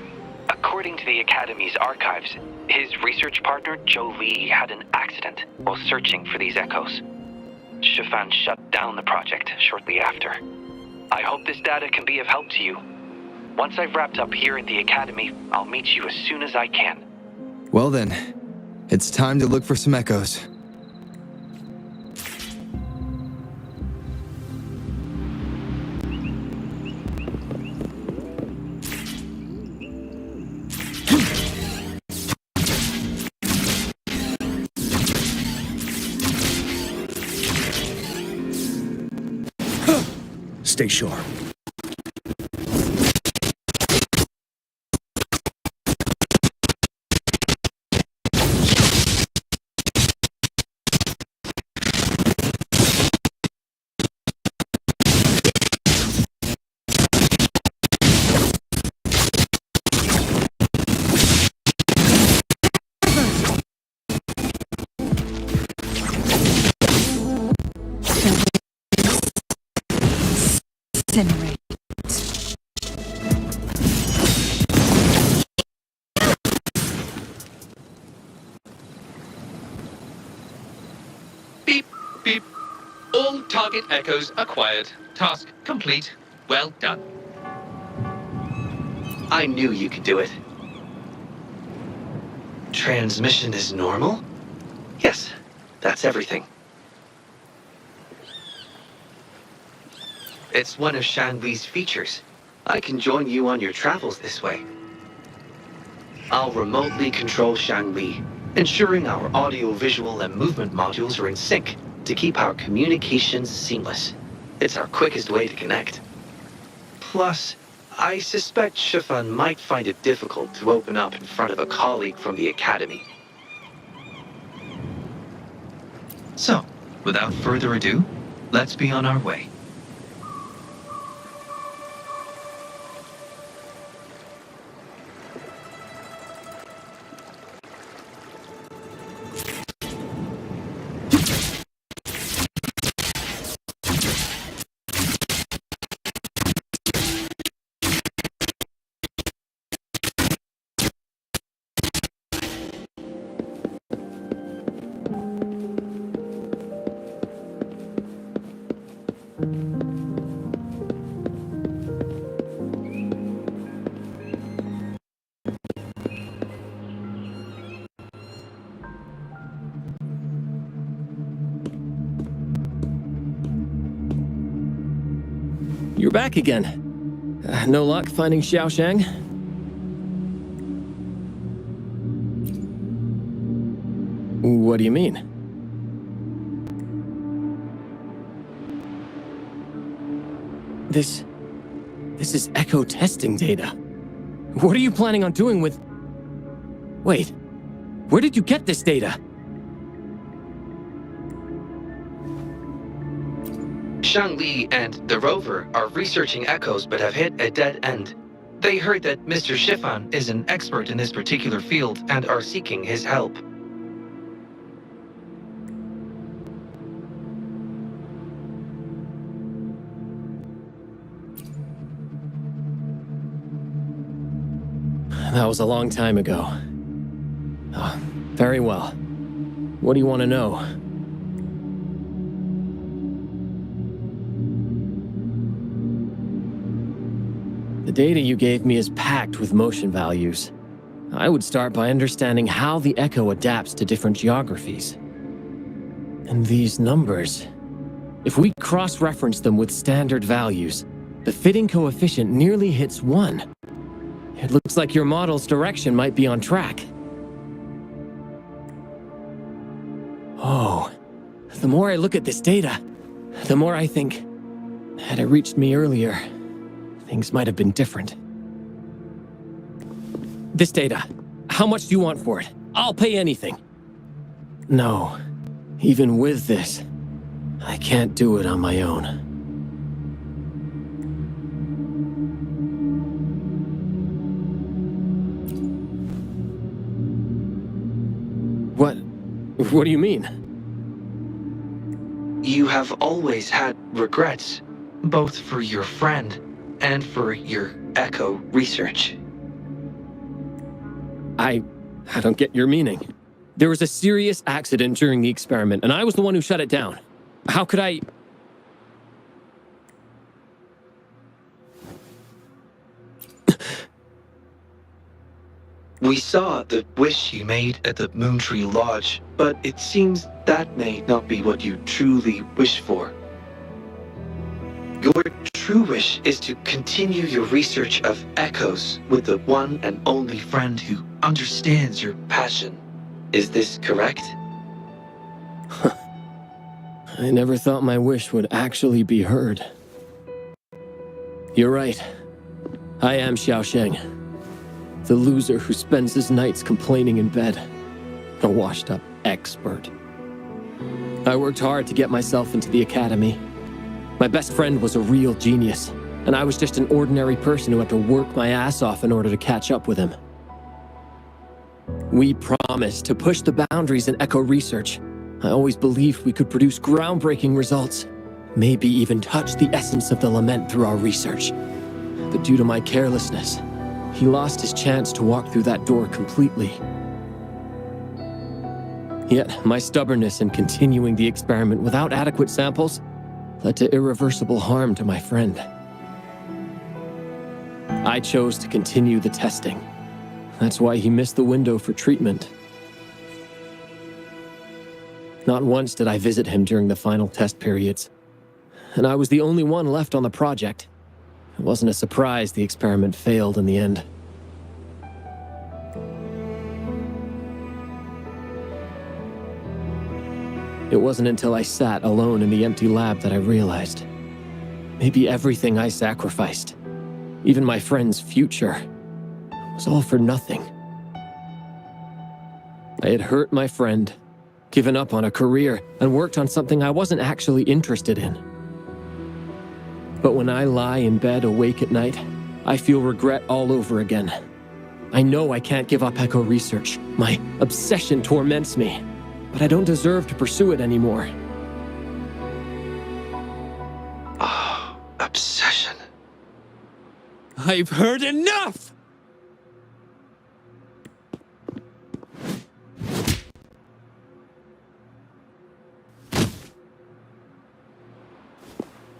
According to the Academy's archives, his research partner, Jolie, had an accident while searching for these echoes. Shifan shut down the project shortly after. I hope this data can be of help to you. Once I've wrapped up here at the Academy, I'll meet you as soon as I can. Well then, it's time to look for some echoes. Stay sharp. Incinerate. Beep, beep. All target echoes acquired. Task complete. Well done. I knew you could do it. Transmission is normal? Yes, that's everything. It's one of Shanli's features. I can join you on your travels this way. I'll remotely control Shanli, ensuring our audio, visual, and movement modules are in sync to keep our communications seamless. It's our quickest way to connect. Plus, I suspect Shifan might find it difficult to open up in front of a colleague from the Academy. So, without further ado, let's be on our way. You're back again. No luck finding Xiaoshang? What do you mean? This is Echo testing data. What are you planning on doing with... Wait, where did you get this data? Shangli and the rover are researching echoes but have hit a dead end. They heard that Mr. Shifan is an expert in this particular field and are seeking his help. That was a long time ago. Oh, very well. What do you want to know? The data you gave me is packed with motion values. I would start by understanding how the Echo adapts to different geographies. And these numbers... If we cross-reference them with standard values, the fitting coefficient nearly hits 1. It looks like your model's direction might be on track. Oh, the more I look at this data, the more I think, had it reached me earlier, things might have been different. This data, how much do you want for it? I'll pay anything. No, even with this, I can't do it on my own. What do you mean? You have always had regrets, both for your friend and for your Echo research. I don't get your meaning. There was a serious accident during the experiment, and I was the one who shut it down. How could I... We saw the wish you made at the Moontree Lodge, but it seems that may not be what you truly wish for. Your true wish is to continue your research of echoes with the one and only friend who understands your passion. Is this correct? I never thought my wish would actually be heard. You're right. I am Xiaosheng. The loser who spends his nights complaining in bed. A washed-up expert. I worked hard to get myself into the academy. My best friend was a real genius, and I was just an ordinary person who had to work my ass off in order to catch up with him. We promised to push the boundaries in echo research. I always believed we could produce groundbreaking results, maybe even touch the essence of the lament through our research. But due to my carelessness, he lost his chance to walk through that door completely. Yet, my stubbornness in continuing the experiment without adequate samples led to irreversible harm to my friend. I chose to continue the testing. That's why he missed the window for treatment. Not once did I visit him during the final test periods, and I was the only one left on the project. It wasn't a surprise the experiment failed in the end. It wasn't until I sat alone in the empty lab that I realized. Maybe everything I sacrificed, even my friend's future, was all for nothing. I had hurt my friend, given up on a career, and worked on something I wasn't actually interested in. But when I lie in bed awake at night, I feel regret all over again. I know I can't give up echo research. My obsession torments me, but I don't deserve to pursue it anymore. Oh, obsession. I've heard enough!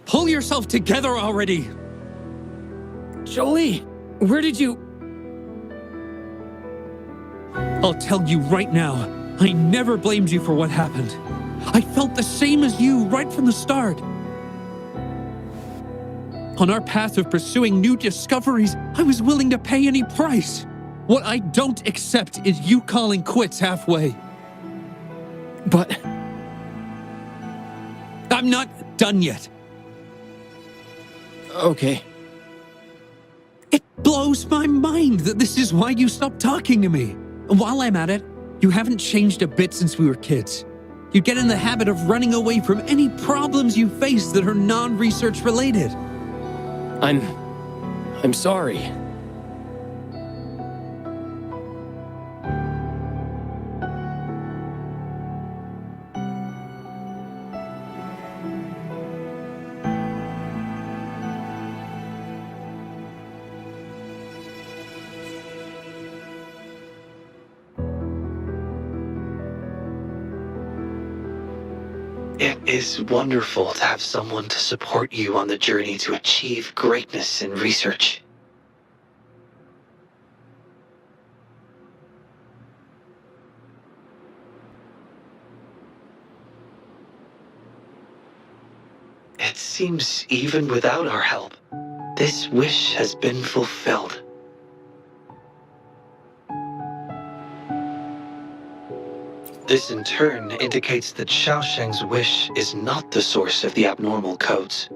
Pull yourself together already! Jolie, where did you... I'll tell you right now, I never blamed you for what happened. I felt the same as you right from the start. On our path of pursuing new discoveries, I was willing to pay any price. What I don't accept is you calling quits halfway. But I'm not done yet. Okay. It blows my mind that this is why you stopped talking to me. And while I'm at it, you haven't changed a bit since we were kids. You get in the habit of running away from any problems you face that are non-research related. I'm sorry. It is wonderful to have someone to support you on the journey to achieve greatness in research. It seems even without our help, this wish has been fulfilled. This in turn indicates that Xiaosheng's wish is not the source of the abnormal codes.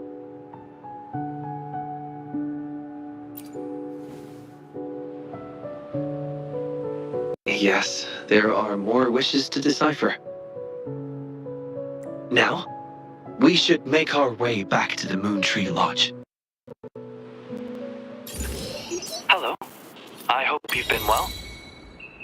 Yes, there are more wishes to decipher. Now, we should make our way back to the Moon Tree Lodge. Hello. I hope you've been well.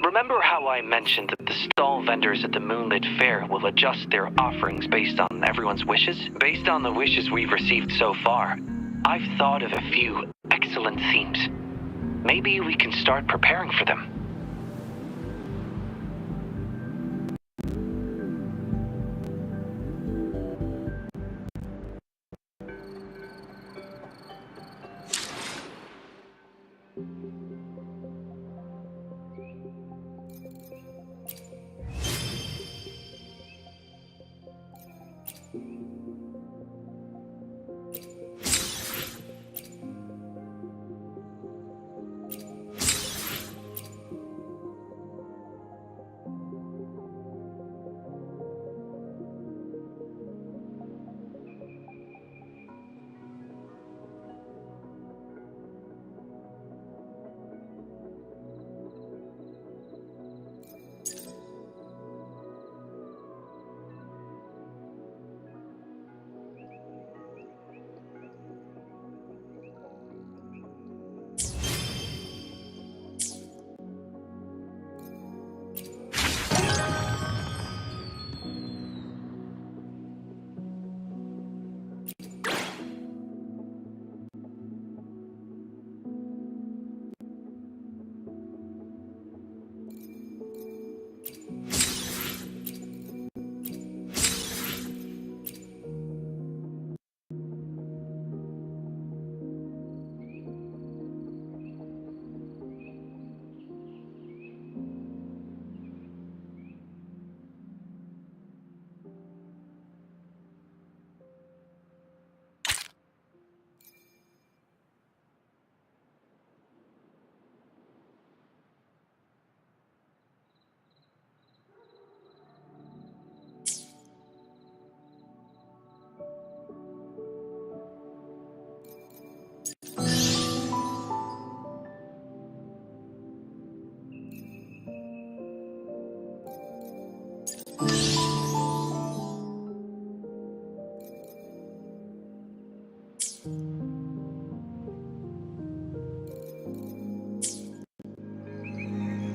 Remember how I mentioned that the stall vendors at the Moonlit Fair will adjust their offerings based on everyone's wishes? Based on the wishes we've received so far, I've thought of a few excellent themes. Maybe we can start preparing for them.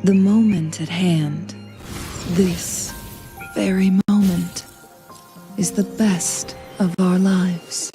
The moment at hand, this very moment, is the best of our lives.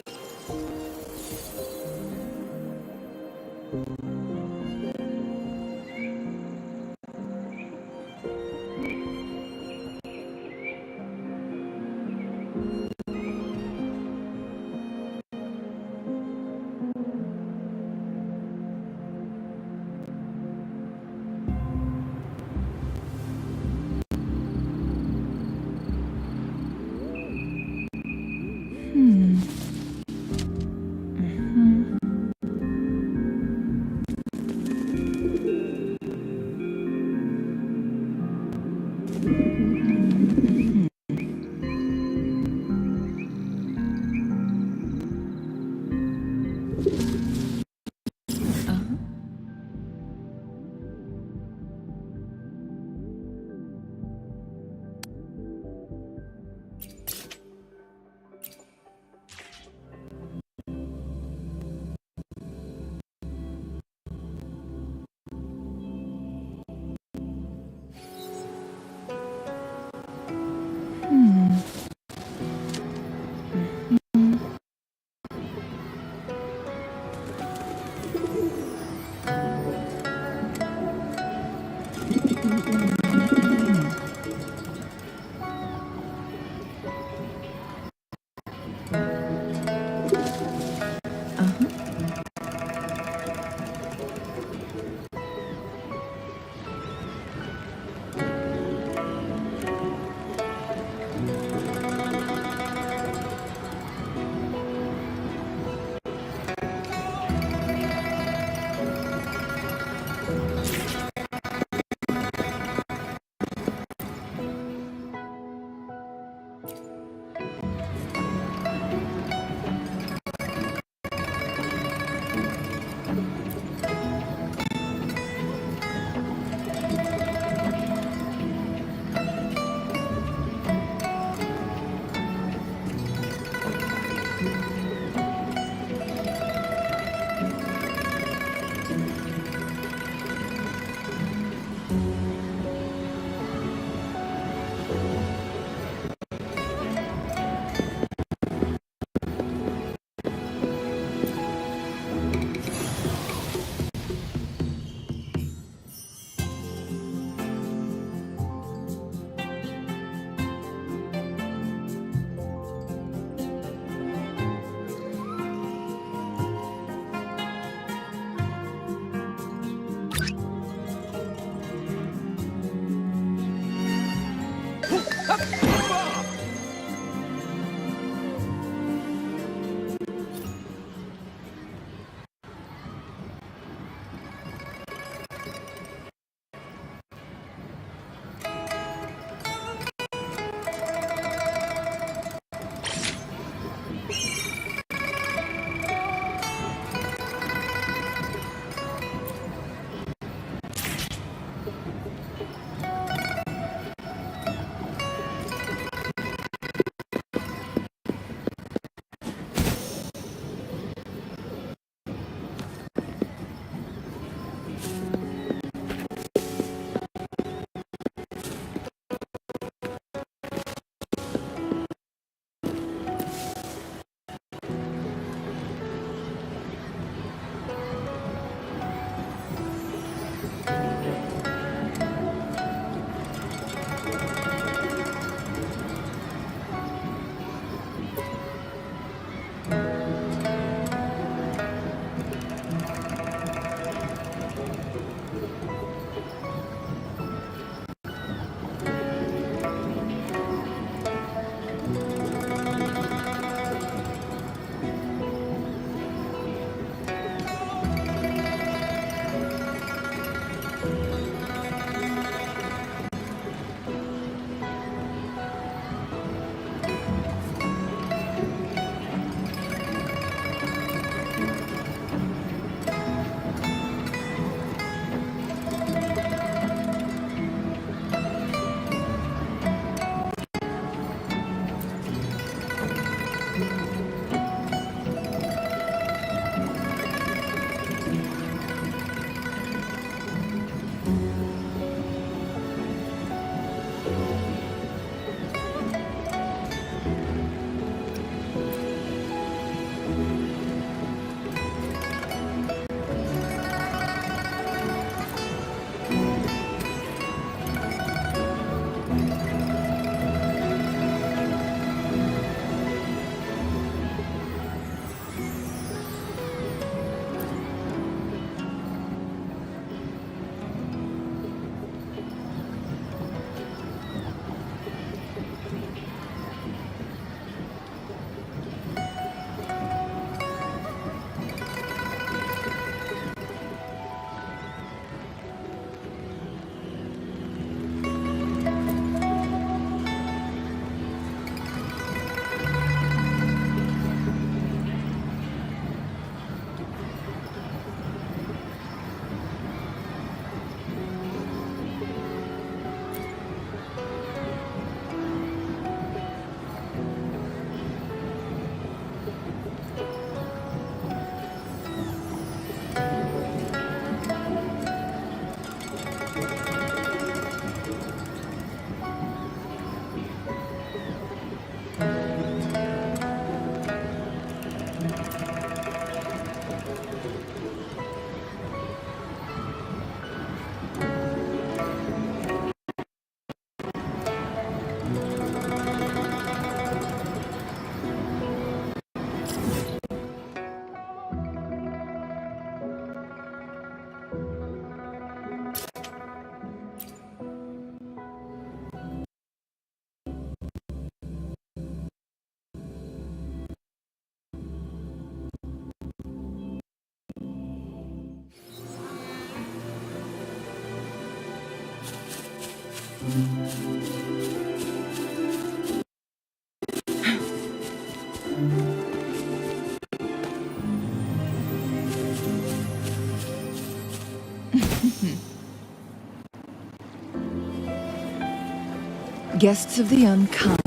Guests of the unkind.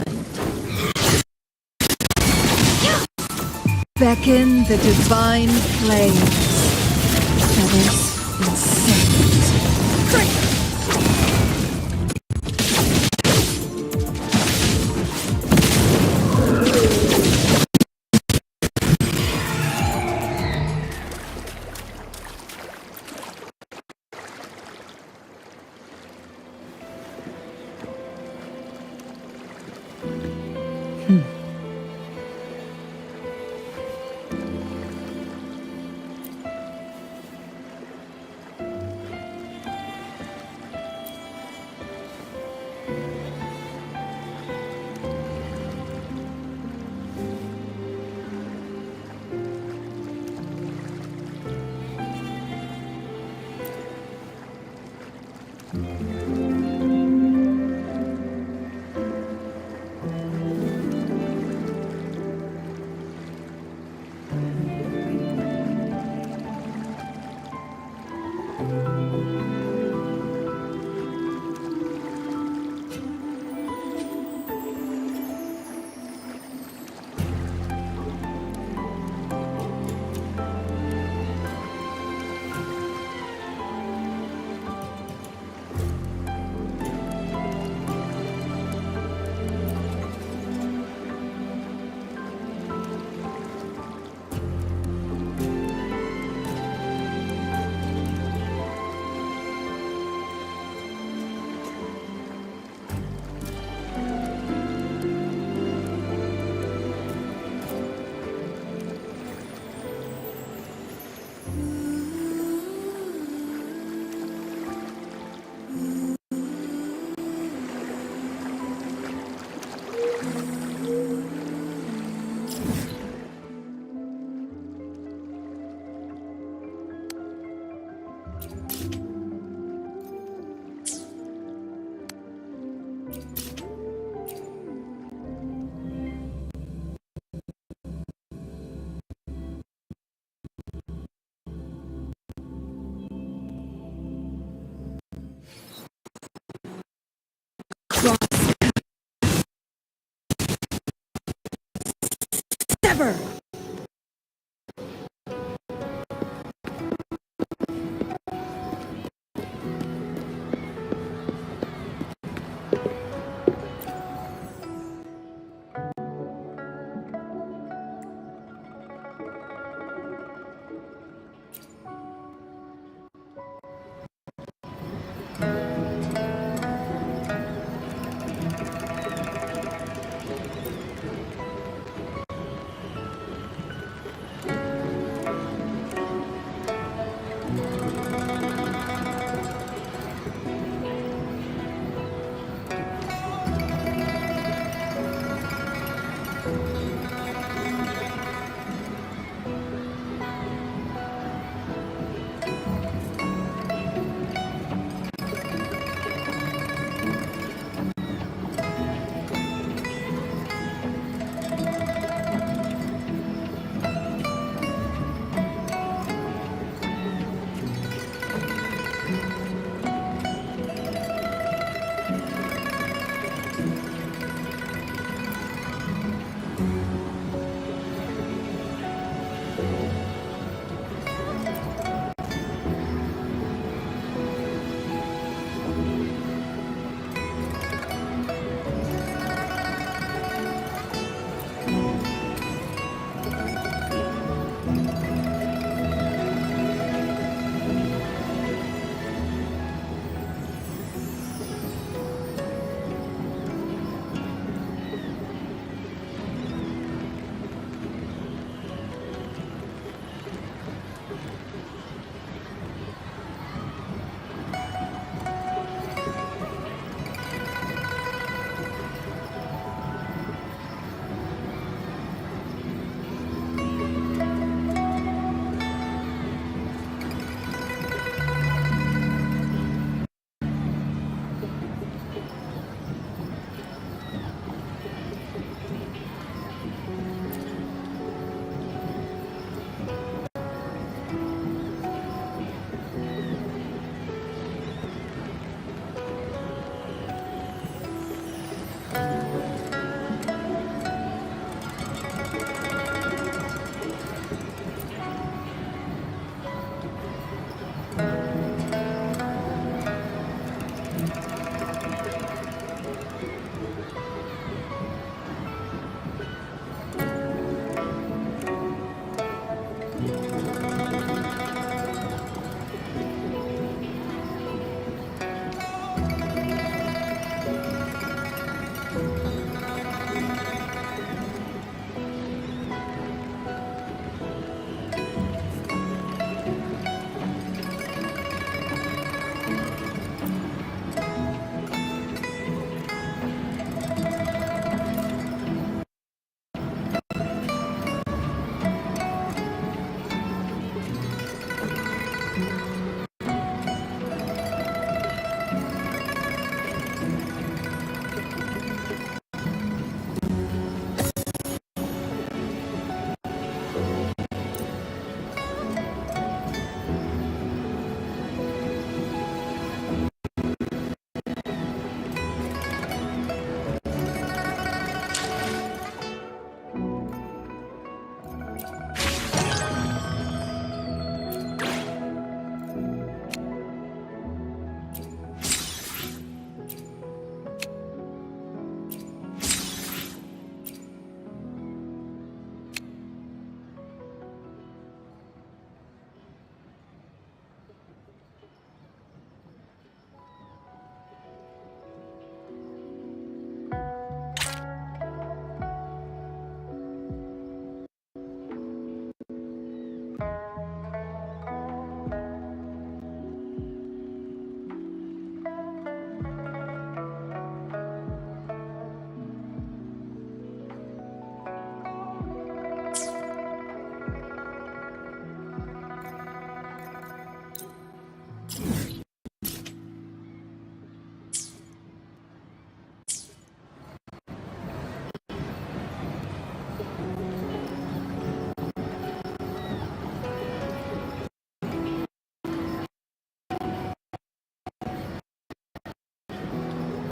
Beckon the divine flames. Feathers and scent. Great! Sever!